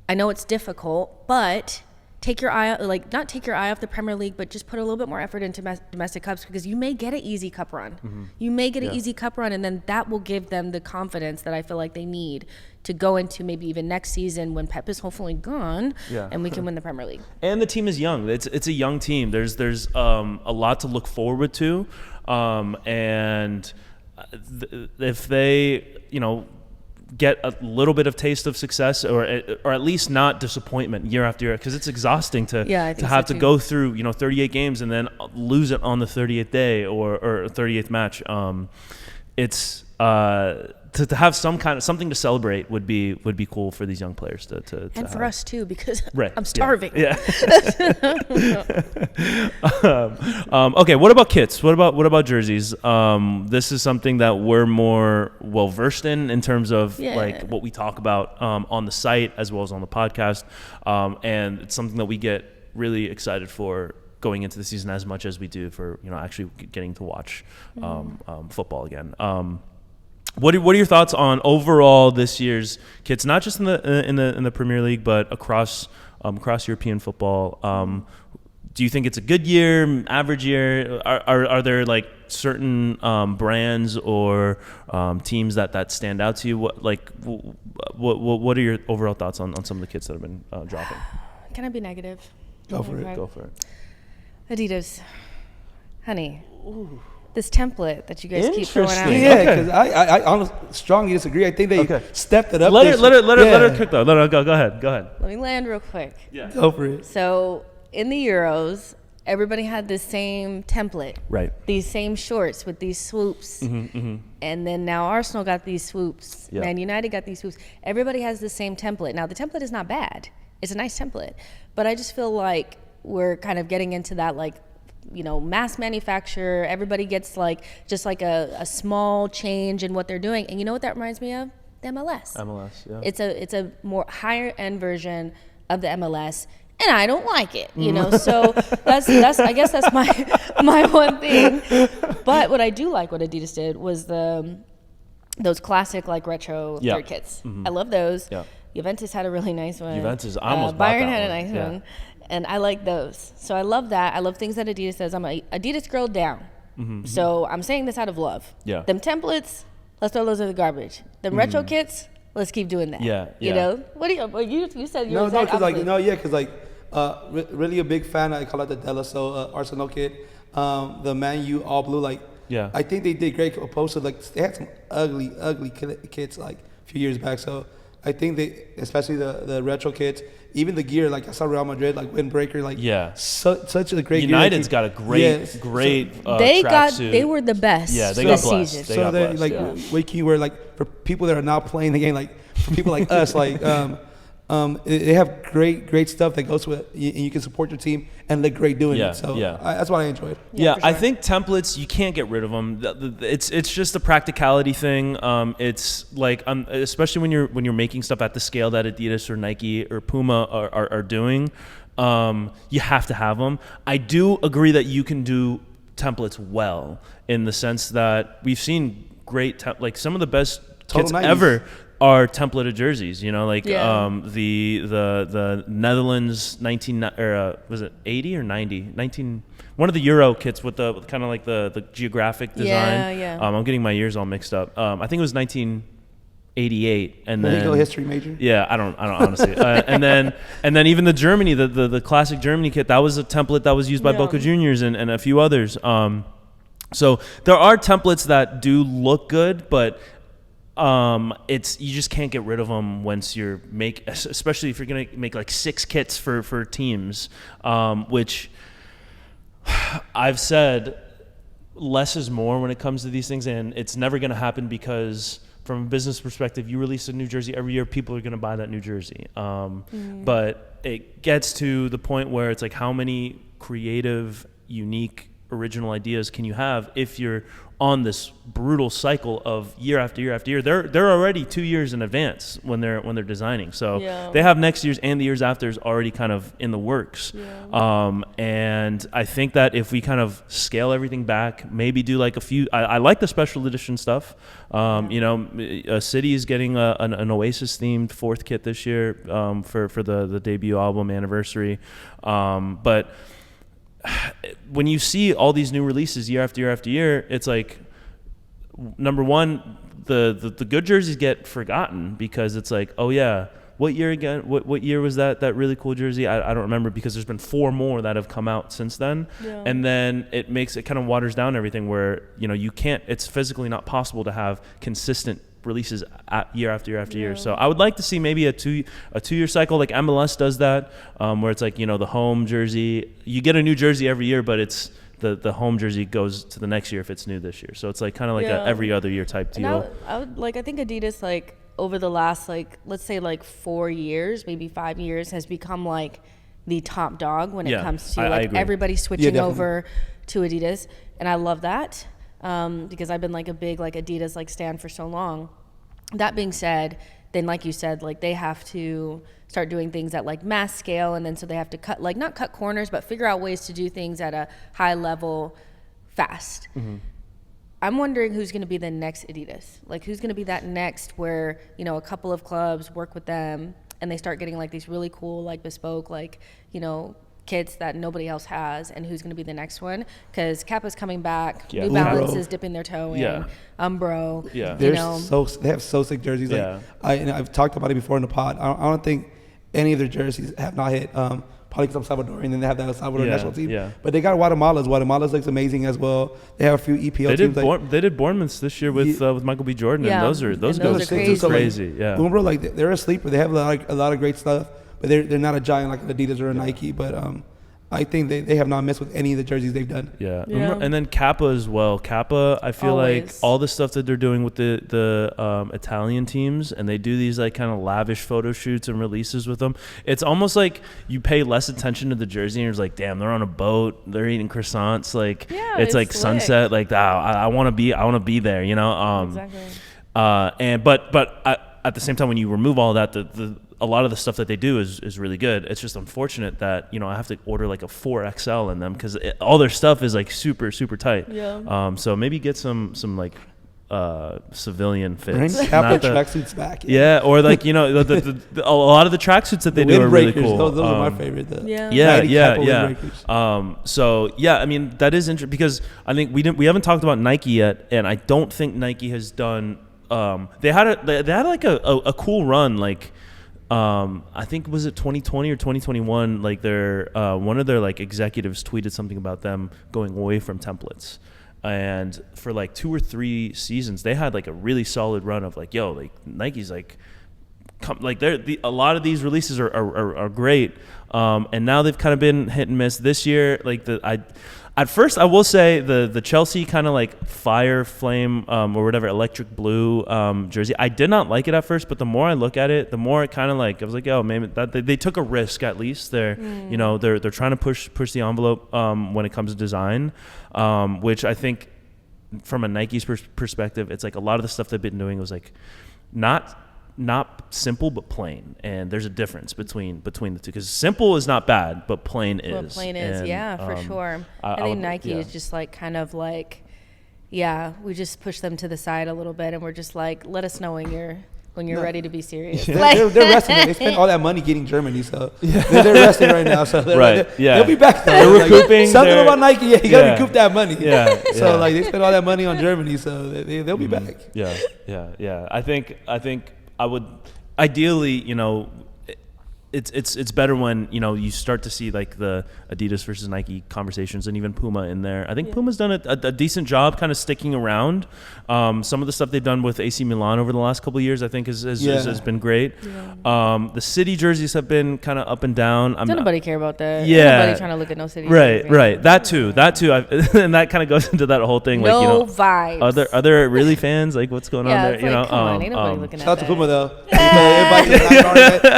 I know it's difficult, but take your eye, like, not take your eye off the Premier League, but just put a little bit more effort into domestic cups, because you may get an easy cup run. You may get an easy cup run, and then that will give them the confidence that I feel like they need to go into maybe even next season when Pep is hopefully gone, and we can win the Premier League. And the team is young. It's a young team. There's a lot to look forward to, and if they, you know, get a little bit of taste of success, or at least not disappointment year after year, because it's exhausting to have to go through, you know, 38 games and then lose it on the 38th day or 38th match. It's to have something to celebrate would be cool for these young players to and for have. Us too, because I'm starving. Okay, what about kits? What about jerseys? This is something that we're more well versed in terms of like what we talk about on the site as well as on the podcast, and it's something that we get really excited for going into the season as much as we do for, you know, actually getting to watch football again. What are your thoughts on overall this year's kits? Not just in the Premier League, but across European football. Do you think it's a good year, average year? Are there like certain brands or teams that stand out to you? What are your overall thoughts on some of the kits that have been dropping? Can I be negative? Go for it. Go for it. Adidas, honey. Ooh. This template that you guys keep throwing out. Yeah, because I honestly strongly disagree. I think they stepped it up. Let her cook though. Go ahead. Let me land real quick. Yeah. Go for it. So in the Euros, everybody had the same template. Right. These same shorts with these swoops. And then now Arsenal got these swoops. Yeah. Man United got these swoops. Everybody has the same template. Now the template is not bad. It's a nice template. But I just feel like we're kind of getting into that like mass manufacture. Everybody gets like just like a small change in what they're doing. And you know what that reminds me of? The MLS. Yeah. It's a more higher end version of the MLS. And I don't like it, So that's I guess that's my one thing. But what I do like what Adidas did was those classic like retro third kits. I love those. Yeah. Juventus had a really nice one. I almost bought Bayern that had a one. nice one, and I like those. So I love that. I love things that Adidas says. I'm a Adidas girl down. So I'm saying this out of love. Yeah. Them templates, let's throw those in the garbage. Them retro kits, let's keep doing that. Yeah. You know, what do you said you No, were because really a big fan. I call it the NWSL Arsenal kit. The Man U all blue. I think they did great opposed to they had some ugly kits like a few years back. So I think they, especially the retro kits, even the gear. Like I saw Real Madrid windbreaker. Such a great. United's gear. got a great tracksuit. They were the best. Yeah, they this got blessed. season. They got blessed, what can you wear for people that are not playing the game, for people like us, they have great stuff that goes with it, and you can support your team and look great doing it. So that's what I enjoyed. Yeah, sure. I think templates, you can't get rid of them. It's just a practicality thing. It's especially when you're making stuff at the scale that Adidas or Nike or Puma are doing, you have to have them. I do agree that you can do templates well, in the sense that we've seen great some of the best Total kits 90s. ever are templated jerseys, the Netherlands was it 80 or 90 one of the Euro kits with the kind of like the geographic design. Yeah. I'm getting my years all mixed up. I think it was 1988, and There then you go, history major. Yeah, I don't honestly. And then even the Germany, the classic Germany kit, that was a template that was used by Boca Juniors and a few others. So there are templates that do look good, but you just can't get rid of them once you're especially if you're gonna make 6 kits for teams, which I've said less is more when it comes to these things, and it's never gonna happen because from a business perspective, you release a new jersey every year, people are gonna buy that new jersey. But it gets to the point where it's how many creative, unique, original ideas can you have if you're on this brutal cycle of year after year after year? They're already 2 years in advance when they're designing. So they have next year's and the years after's already kind of in the works. And I think that if we kind of scale everything back, maybe do a few. I like the special edition stuff. City is getting an Oasis themed 4th kit this year for the debut album anniversary. But when you see all these new releases year after year after year, it's number one, the good jerseys get forgotten because it's what year again? What year was that really cool jersey? I don't remember because there's been 4 more that have come out since then. Yeah. And then it kind of waters down everything where, you can't, it's physically not possible to have consistent releases year after year after year. So I would like to see maybe a 2-year cycle like MLS does that, where it's the home jersey. You get a new jersey every year, but it's the home jersey goes to the next year if it's new this year. So it's kind of a every other year type deal. And I think Adidas over the last let's say 4 years, maybe 5 years, has become the top dog when it comes to I agree. everybody switching over to Adidas, and I love that. Because I've been a big Adidas stan for so long. That being said, then like you said, they have to start doing things at mass scale, and then so they have to cut not cut corners, but figure out ways to do things at a high level fast. Mm-hmm. I'm wondering who's going to be the next Adidas. Who's going to be that next where a couple of clubs work with them and they start getting these really cool bespoke kits that nobody else has, and who's going to be the next one? Because Kappa's coming back, New Balance is dipping their toe in, Umbro. Yeah, they have so sick jerseys. I've talked about it before in the pod. I don't think any of their jerseys have not hit. Probably because I'm Salvadorian, and then they have that El Salvador national team. Yeah. But they got Guatemala's. Guatemala's looks amazing as well. They have a few EPL teams. They did Bournemouth's this year with Michael B. Jordan, and those go crazy. Yeah. They're a sleeper. They have a lot of great stuff, but they're not a giant like an Adidas or a Nike. But I think they have not messed with any of the jerseys they've done. Yeah. Yeah. And then Kappa as well. Kappa, I feel like Always. all the stuff that they're doing with the Italian teams, and they do these like kind of lavish photo shoots and releases with them. It's almost like you pay less attention to the jersey and you're just like, damn, they're on a boat, they're eating croissants, like Yeah, it's like slick. sunset, like I want to be there, you know. Exactly. But at the same time, when you remove all that, a lot of the stuff that they do is really good. It's just unfortunate that, you know, I have to order like a 4XL in them because all their stuff is like super, super tight. Yeah. So maybe get some like civilian Bring fits. Kappa Not the- tracksuits back. yeah, or like, you know, a lot of the tracksuits that they do are really Windbreakers, cool. Those are my favorite. Yeah. Yeah, 90 yeah, Kappa yeah. windbreakers. So yeah, I mean that is interesting because I think we haven't talked about Nike yet, and I don't think Nike has done. They had like a cool run, like I think was it 2020 or 2021. Like their one of their like executives tweeted something about them going away from templates, and for like 2 or 3 seasons they had like a really solid run of like, yo, like Nike's like. A lot of these releases are great, and now they've kind of been hit and miss. This year, like at first I will say the Chelsea kind of like fire flame or whatever electric blue jersey, I did not like it at first, but the more I look at it, the more it kind of like I was like, oh, maybe that they took a risk. At least they're you know they're trying to push the envelope when it comes to design, which I think from a Nike's perspective, it's like a lot of the stuff they've been doing was like not simple but plain, and there's a difference between the two, because simple is not bad but plain is. Well, plain is, and, yeah, for sure. I think Nike is just like kind of like, yeah, we just push them to the side a little bit, and we're just like, let us know when you're ready to be serious. They're resting. They spent all that money getting Germany, so they're resting right now. So Right, yeah. they'll be back though. They're Like, recouping something their- about Nike. Yeah, you gotta Yeah. recoup that money. Yeah, So yeah. like they spent all that money on Germany, so they'll be back. Yeah. I think I would ideally, you know, it's better when, you know, you start to see like the Adidas versus Nike conversations, and even Puma in there. I think Puma's done a decent job kind of sticking around. Some of the stuff they've done with AC Milan over the last couple of years, I think has been great. The City jerseys have been kind of up and down. Don't nobody care about that. Yeah. Nobody trying to look at no City. Right. jersey. That too. And that kind of goes into that whole thing. No like, you know, vibes. are there really fans? Like, what's going on Yeah, there? it's You like, know, come on, ain't nobody looking at Shout out that. to Puma though.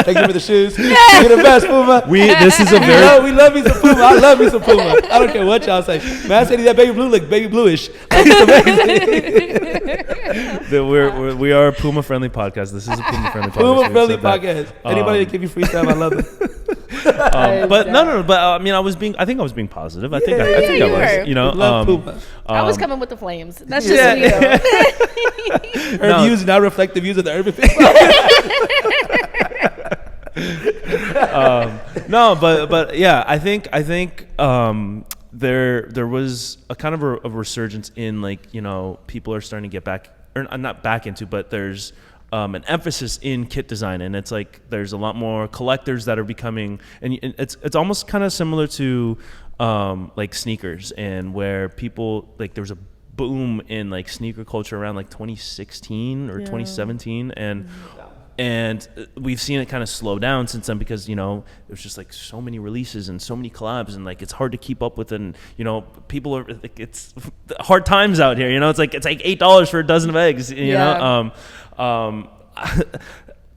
Thank you for the shoes. You're the best, Puma. this is a very we love me some Puma. I love me some Puma. I don't care what y'all say. Man, I said that baby blue look baby bluish. Like, it's amazing. we are a Puma friendly podcast. This is a Puma friendly podcast. Puma We've friendly said that. podcast. Anybody that give you free stuff, I love it. But no. But I mean, I think I was being positive. I think I you were. was. You know, Love Puma. I was coming with the flames. That's just me though. Her views do not reflect the views of the urban people. No, but yeah, I think there was a kind of a resurgence in, like, you know, people are starting to get back, or not back into, but there's an emphasis in kit design, and it's like there's a lot more collectors that are becoming, and it's almost kind of similar to like sneakers, and where people, like, there was a boom in like sneaker culture around like 2016 or 2017, and we've seen it kind of slow down since then, because, you know, there's just like so many releases and so many collabs, and like it's hard to keep up with, and, you know, people are like, it's hard times out here, you know, it's like $8 for a dozen of eggs, you know.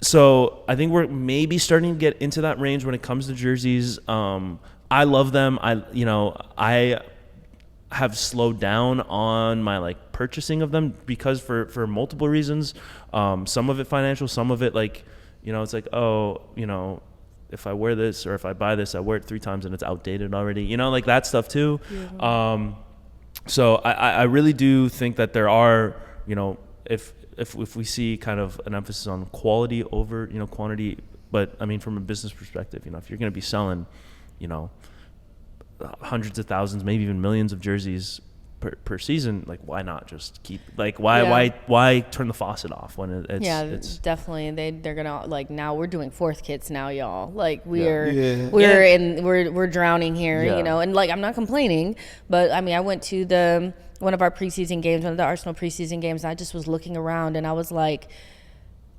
So I think we're maybe starting to get into that range when it comes to jerseys. I love them. I have slowed down on my like purchasing of them, because for multiple reasons. Some of it financial, some of it like, you know, it's like, oh, you know, if I wear this or if I buy this, I wear it 3 times and it's outdated already, you know, like that stuff too. So I really do think that there are, you know, if we see kind of an emphasis on quality over, you know, quantity, but I mean, from a business perspective, you know, if you're going to be selling, you know, hundreds of thousands, maybe even millions of jerseys per season, like, why not just keep, like, why turn the faucet off when it's definitely they're gonna, like, now we're doing 4th kits now, y'all, like we're drowning here, you know, and like, I'm not complaining, but I mean, I went to one of our preseason games, one of the Arsenal preseason games, and I just was looking around, and I was like,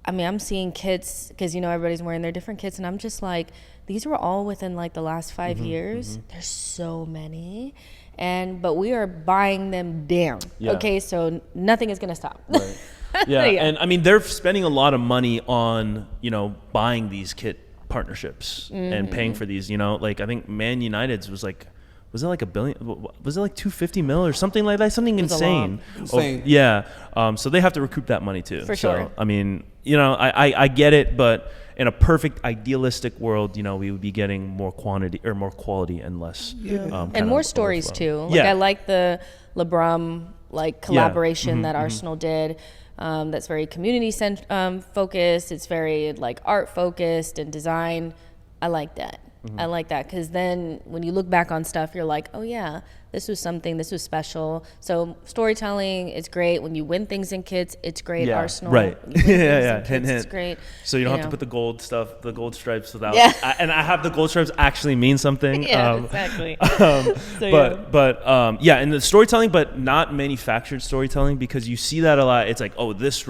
I mean, I'm seeing kits because, you know, everybody's wearing their different kits. And I'm just like, these were all within like the last 5 years. There's so many. But we are buying them down. Yeah. Okay, so nothing is going to stop. Right. Yeah. And I mean, they're spending a lot of money on, you know, buying these kit partnerships and paying for these, you know, like I think Man United's was it like $1 billion? Was it like 250 mil or something like that? Something insane. Insane. Yeah. So they have to recoup that money too. For sure. I mean, you know, I get it, but in a perfect idealistic world, you know, we would be getting more quantity or more quality and less. And more stories too. Like Yeah. I like the LeBron like collaboration that Arsenal did. That's very community focused. It's very like art focused and design. I like that. I like that because then when you look back on stuff, you're like, oh yeah, this was special. So storytelling is great. When you win things in kits, it's great. Yeah, Arsenal, right. when you win things in Hint, kits, hint. it's great. So you don't have to put the gold stuff, the gold stripes without. Yeah. And I have the gold stripes actually mean something. Yeah, exactly. But and the storytelling, but not manufactured storytelling, because you see that a lot. It's like, oh, this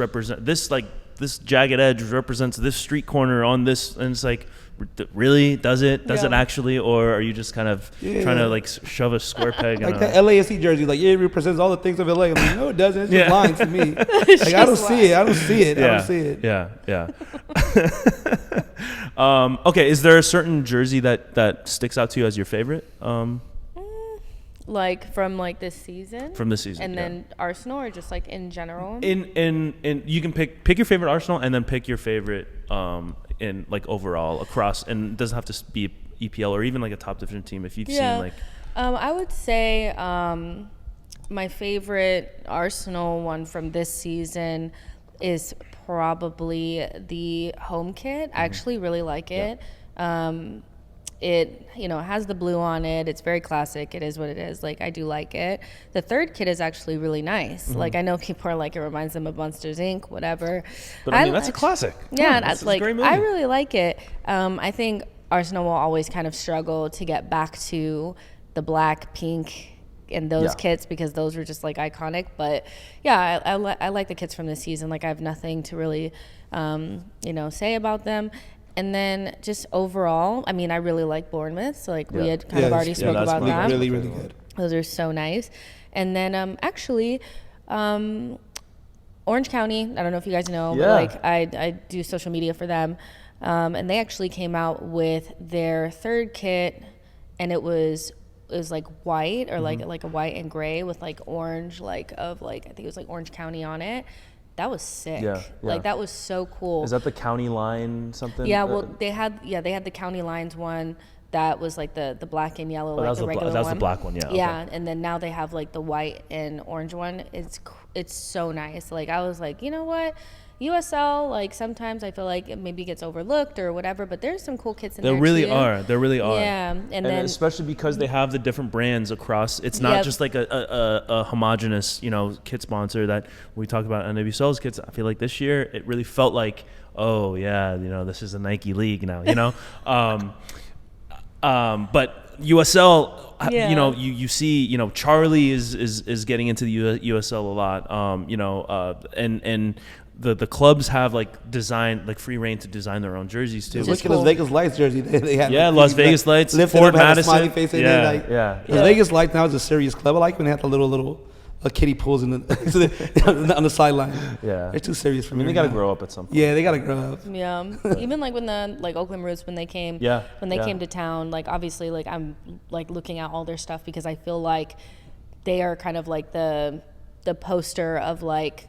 jagged edge represents this street corner on this, and it's like, really, does it actually, or are you just kind of trying to like shove a square peg in like that LAFC jersey, like it represents all the things of LA. I'm like, no, it doesn't. It's just lines to me. Like I don't see it. Yeah. Okay, is there a certain jersey that sticks out to you as your favorite? Like from like this season? From this season, and then Arsenal, or just like in general? In you can pick your favorite Arsenal and then pick your favorite in like overall across, and it doesn't have to be EPL or even like a top division team if you've seen like. I would say my favorite Arsenal one from this season is probably the home kit. I actually really like it. It, you know, has the blue on it. It's very classic. It is what it is. Like, I do like it. The third kit is actually really nice. Like, I know people are like, it reminds them of Monsters, Inc., whatever. But I mean, that's a classic. Yeah, that's like, a great movie. I really like it. I think Arsenal will always kind of struggle to get back to the black, pink, and those kits, because those were just like iconic. But yeah, I like the kits from this season. Like, I have nothing to really, say about them. And then just overall, I mean, I really like Bournemouth. So like we had kind of already spoke about that. Really, really good. Those are so nice. And then Orange County, I don't know if you guys know, but like I do social media for them. And they actually came out with their third kit, and it was like white, or like a white and gray with like orange, like of like, I think it was like Orange County on it. That was sick. Like that was so cool. Is that the county line something? Yeah, well they had the county lines one that was like the black and yellow, like the regular one. That was the black one, yeah. Yeah, okay. And then now they have like the white and orange one. It's so nice. Like I was like, you know what? USL, like sometimes I feel like it maybe gets overlooked or whatever, but there's some cool kits in there. There really are. Yeah, and then especially because they have the different brands across. It's not just like a homogenous, kit sponsor that when we talk about NWSL's kits. I feel like this year it really felt like, oh yeah, this is a Nike league now, but USL, you see, Charlie is getting into the USL a lot, and the clubs have like free reign to design their own jerseys too. Look at Las Vegas Lights jersey. They had Las Vegas Lights, Ford Madison, smiley face in it. Las Vegas Lights now is a serious club. I like when they have the little kiddie pools on the sideline. Yeah, they're too serious for me. They got to grow up at some point. Yeah, they got to grow up. Yeah, even like when the Oakland Roots when they came to town, like obviously like I'm like looking at all their stuff because I feel like they are kind of like the poster of like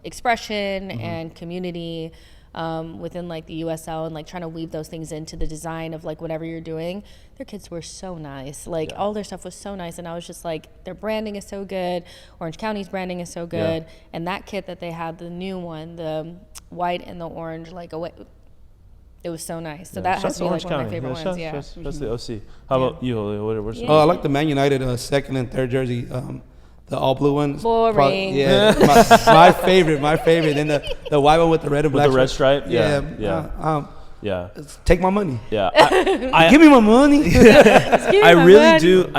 expression and community within like the USL, and like trying to weave those things into the design of like whatever you're doing. Their kids were so nice, like all their stuff was so nice, and I was just like, their branding is so good. Orange County's branding is so good, and that kit that they had, the new one, the white and the orange, like it was so nice. So that has to be like one of my favorite ones. That's the OC. How about you, Julio? What's I like the Man United second and third jersey. The all blue ones. Boring. My favorite. And the white one with the red and black. With the red stripe. Yeah. Take my money. Yeah. Give me my money. I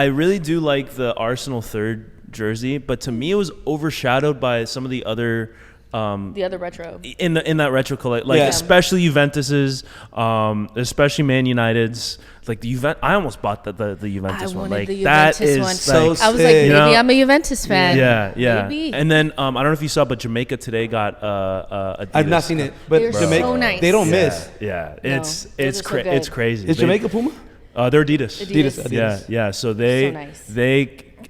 really do like the Arsenal third jersey, but to me it was overshadowed by some of the other The other retro. in that retro collect, like especially Juventus's, especially Man United's, like the I almost bought the Juventus one. Like the that Juventus is one. so I was like, maybe I'm a Juventus fan. Yeah. Maybe. And then I don't know if you saw, but Jamaica today got Adidas. I've not seen it, but They're Jamaica, so nice. they don't miss. Yeah, No, it's those are so good. it's crazy. Is Jamaica Puma? They're Adidas. Adidas. Yeah. So So nice.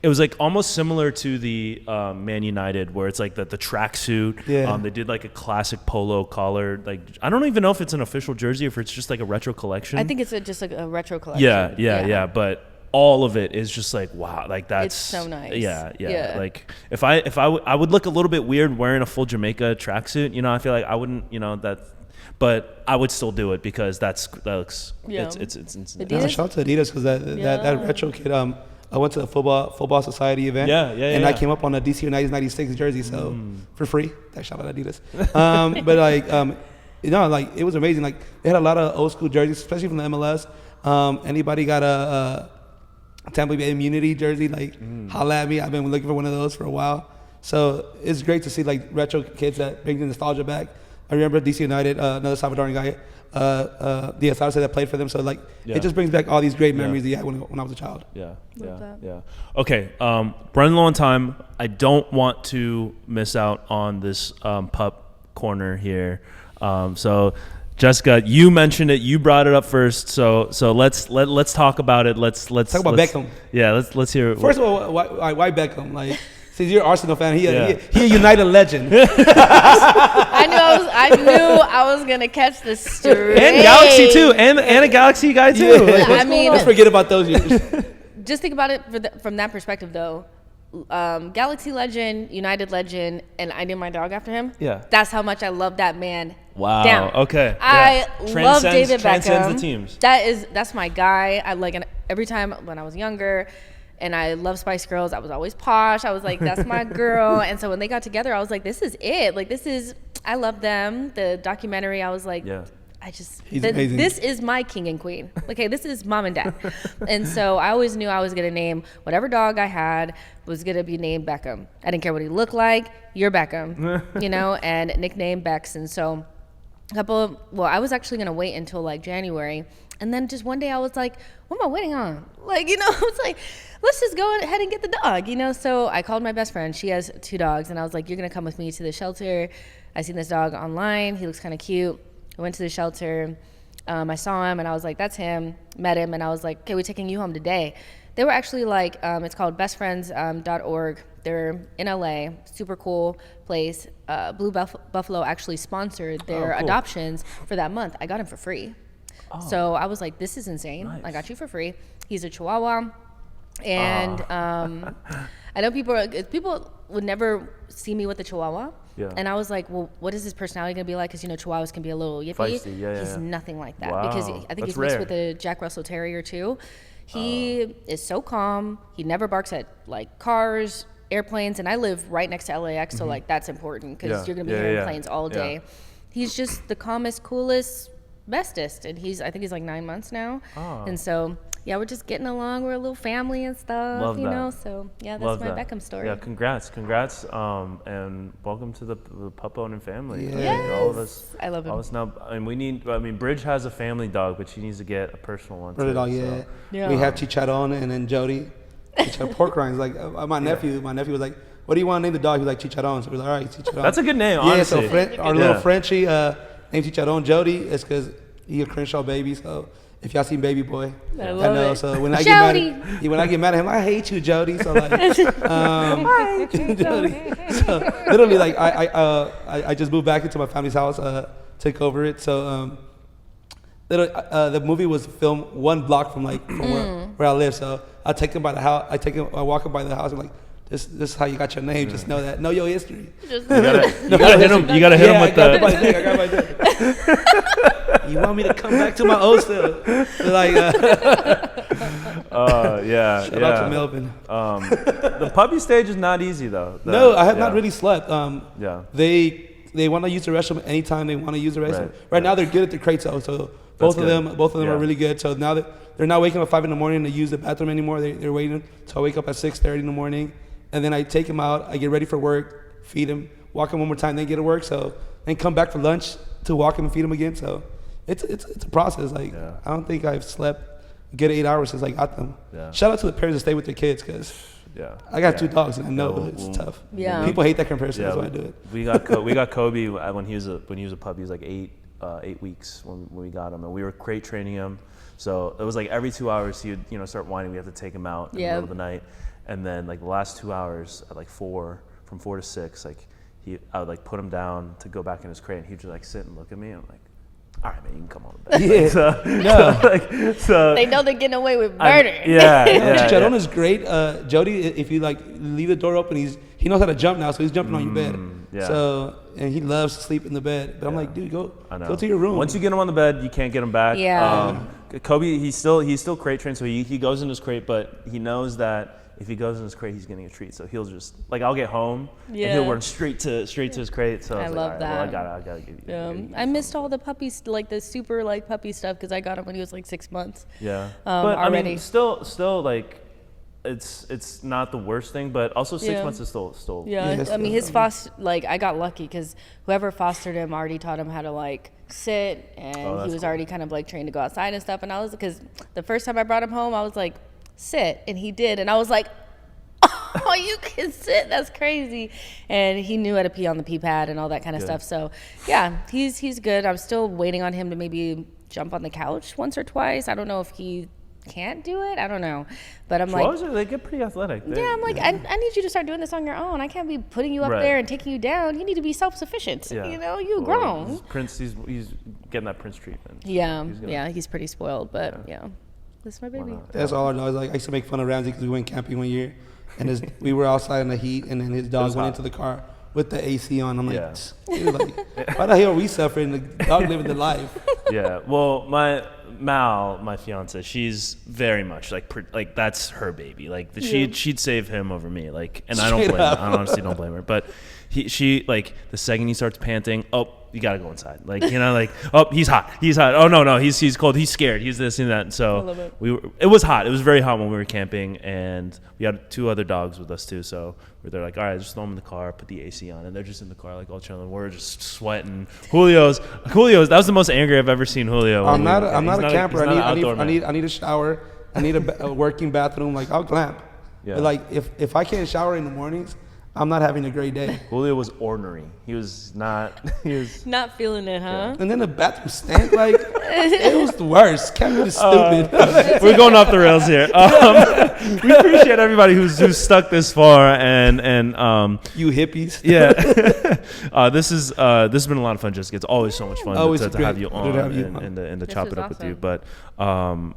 it was like almost similar to the Man United, where it's like the tracksuit. Yeah. They did like a classic polo collar. Like I don't even know if it's an official jersey or if it's just like a retro collection. I think it's just like a retro collection. Yeah. But all of it is just like wow, like that's It's so nice. Yeah. Like if I would look a little bit weird wearing a full Jamaica tracksuit. You know, I feel like I wouldn't. You know that. But I would still do it because that looks it's Adidas? Yeah, shout out to Adidas because that retro kid. I went to a football society event. And I came up on a DC United '96 jersey, so for free. That shout out Adidas. But like it was amazing. Like they had a lot of old school jerseys, especially from the MLS. Anybody got a Tampa Bay Immunity jersey? Like holla at me. I've been looking for one of those for a while. So it's great to see like retro kids that bring the nostalgia back. I remember DC United, another Salvadoran guy, DSR that played for them. So like it just brings back all these great memories that I had when I was a child. Yeah. Okay, running low on time. I don't want to miss out on this pup corner here. So Jessica, you mentioned it. You brought it up first. So let's talk about it. Let's talk about Beckham. Yeah, let's hear it. First of all, why Beckham? Like. Since you're an Arsenal fan, he a United legend. I knew I was gonna catch the straight. And Galaxy too, and a Galaxy guy too. Yeah. I mean, let's forget about those years. Just think about it from that perspective, though. Galaxy legend, United legend, and I named my dog after him. Yeah, that's how much I love that man. Wow. Down. Okay. I love David Beckham. Transcends the teams. That's my guy. I like, and every time when I was younger. And I love Spice Girls. I was always posh. I was like, that's my girl. And so when they got together, I was like, this is it. Like, I love them. The documentary, I was like, this is my king and queen. Okay, this is mom and dad. And so I always knew I was going to name whatever dog I had was going to be named Beckham. I didn't care what he looked like. You're Beckham, and nickname Bex. And so I was actually going to wait until like January. And then just one day I was like, what am I waiting on? Like, it's like, let's just go ahead and get the dog, So I called my best friend. She has 2 dogs. And I was like, you're going to come with me to the shelter. I seen this dog online. He looks kind of cute. I went to the shelter. I saw him and I was like, that's him. Met him. And I was like, okay, we're taking you home today. They were actually like, it's called bestfriends.org. They're in LA, super cool place. Blue Buffalo actually sponsored their adoptions for that month. I got him for free. So I was like, this is insane. Nice. I got you for free. He's a Chihuahua. And I know people would never see me with a Chihuahua. Yeah. And I was like, well, what is his personality going to be like? Because, Chihuahuas can be a little yippy. Feisty, He's nothing like that. Wow. Because I think he's mixed with a Jack Russell Terrier, too. He is so calm. He never barks at, like, cars, airplanes. And I live right next to LAX, so, like, that's important because you're going to be hearing planes all day. Yeah. He's just the calmest, coolest, bestest. And I think he's like 9 months now. And so we're just getting along. We're a little family and stuff. Love that. So that's my Beckham story. Yeah, congrats, and welcome to the pup owning family. Yes. All of us, I love him. All of us now, and Bridge has a family dog, but she needs to get a personal one too. We have Chicharron and then Jody. Pork rinds. Like my nephew was like, what do you want to name the dog? He was like Chicharron. So we were like, all right, Chicharron. That's a good name, honestly. Yeah, so our little Frenchie named Chicharron. Jody is because he's a Crenshaw baby, so if y'all seen Baby Boy, I know. So when I get mad at him, I hate you, Jody. So like, Jody. So literally, like I just moved back into my family's house, took over it. So the movie was filmed 1 block from where I live. So I take him by the house. I walk him by the house. I'm like, this is how you got your name. Just know that. Know your history. You gotta hit him. You gotta hit him with I got my dick. You want me to come back to my old stuff? Like, shout out to Melvin. The puppy stage is not easy though. No, I have not really slept. They want to use the restroom anytime they want to use the restroom. Right now they're good at the crates though, so both of them are really good. So now they're not waking up at 5 a.m. to use the bathroom anymore. They're waiting till I wake up at 6:30 in the morning, and then I take them out. I get ready for work, feed them. walk him one more time, then get to work. So then come back for lunch to walk him and feed him again. So it's a process. Like I don't think I've slept good 8 hours since I got them. Yeah. Shout out to the parents that stay with their kids because I got 2 dogs and I know it's tough. Yeah. People hate that comparison. That's why I do it. We got Kobe when he was a puppy. He was like 8 weeks when we got him, and we were crate training him. So it was like every 2 hours he would start whining. We have to take him out in the middle of the night, and then like the last 2 hours at like 4 to 6, like I would like put him down to go back in his crate, and he'd just like sit and look at me, and I'm like, all right, man, you can come on to bed. Yeah. So they know they're getting away with murder. Jadon is great. Jody, if you like leave the door open, he knows how to jump now, so he's jumping on your bed. Yeah. So and he loves to sleep in the bed. But I'm like, dude, go to your room. Once you get him on the bed, you can't get him back. Yeah. Kobe, he's still crate trained, so he goes in his crate, but he knows that if he goes in his crate, he's getting a treat. So he'll just like I'll get home and he'll run straight to his crate. So I love that. Well, I gotta give you. I missed all the puppies, like the super like puppy stuff, because I got him when he was like 6 months. Yeah. But already. I mean, still like. It's not the worst thing, but also 6 months is still. Yeah, I mean his foster, like I got lucky because whoever fostered him already taught him how to like sit, and he was already kind of like trained to go outside and stuff. And I was, because the first time I brought him home, I was like, sit, and he did, and I was like, oh, you can sit, that's crazy. And he knew how to pee on the pee pad and all that kind of stuff. So yeah, he's good. I'm still waiting on him to maybe jump on the couch once or twice. I don't know if he can't do it. I don't know, but I'm like, they get pretty athletic. I'm like, I need you to start doing this on your own. I can't be putting you up there and taking you down. You need to be self-sufficient. You're grown. Prince, he's getting that Prince treatment. He's pretty spoiled, but this is my baby. That's all I know. Like I used to make fun of Ramsey because we went camping one year, and we were outside in the heat, and then his dog went into the car with the AC on. I'm like, why the hell are we suffering? The dog living the life. Yeah. Well, my fiance, she's very much like that's her baby. Like she'd save him over me. Like, and I don't blame her. I honestly don't blame her. But she like the second he starts panting, you gotta go inside. Like, like, he's hot. Oh no, he's cold. He's scared. He's this and that. And so I love it. It was hot. It was very hot when we were camping, and we had 2 other dogs with us too. So they're like, all right, just throw them in the car, put the AC on, and they're just in the car like all chilling. We're just sweating. Julio's. That was the most angry I've ever seen Julio. I'm not a camper. I need a shower. I need a working bathroom. Like I'll glamp. Yeah. But like if I can't shower in the mornings, I'm not having a great day. Julio was ornery. He was not feeling it, huh? And then the bathroom stank. Like it was the worst. Camping is stupid. We're going off the rails here. We appreciate everybody who's stuck this far, and you hippies. Yeah. This has been a lot of fun, Jessica. It's always so much fun to have you on and to chop it up with you. But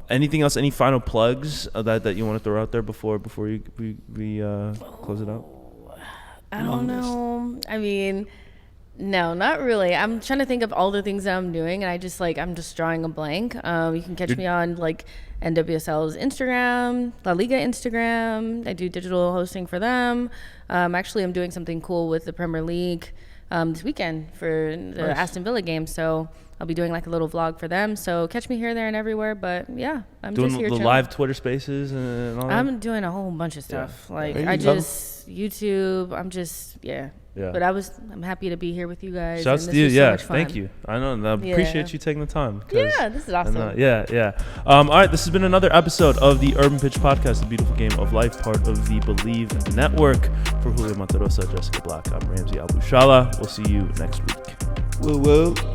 anything else? Any final plugs that you want to throw out there before we close it out? I don't know. I mean, no, not really. I'm trying to think of all the things that I'm doing, and I'm just drawing a blank. You can catch me on like NWSL's Instagram, La Liga Instagram. I do digital hosting for them. Actually, I'm doing something cool with the Premier League this weekend for the Aston Villa game. So I'll be doing like a little vlog for them. So catch me here, there, and everywhere. But yeah, I'm doing just here. The live Twitter Spaces and all that. I'm doing a whole bunch of stuff. Yeah. Like YouTube. I'm just But I'm happy to be here with you guys. Shouts to you. So much fun. Thank you. I know. And I appreciate you taking the time. Yeah, this is awesome. All right, this has been another episode of the Urban Pitch Podcast, the beautiful game of life, part of the Believe Network. For Julio Monterosa, Jessica Black, I'm Ramsey Abushala. We'll see you next week. Woo woo.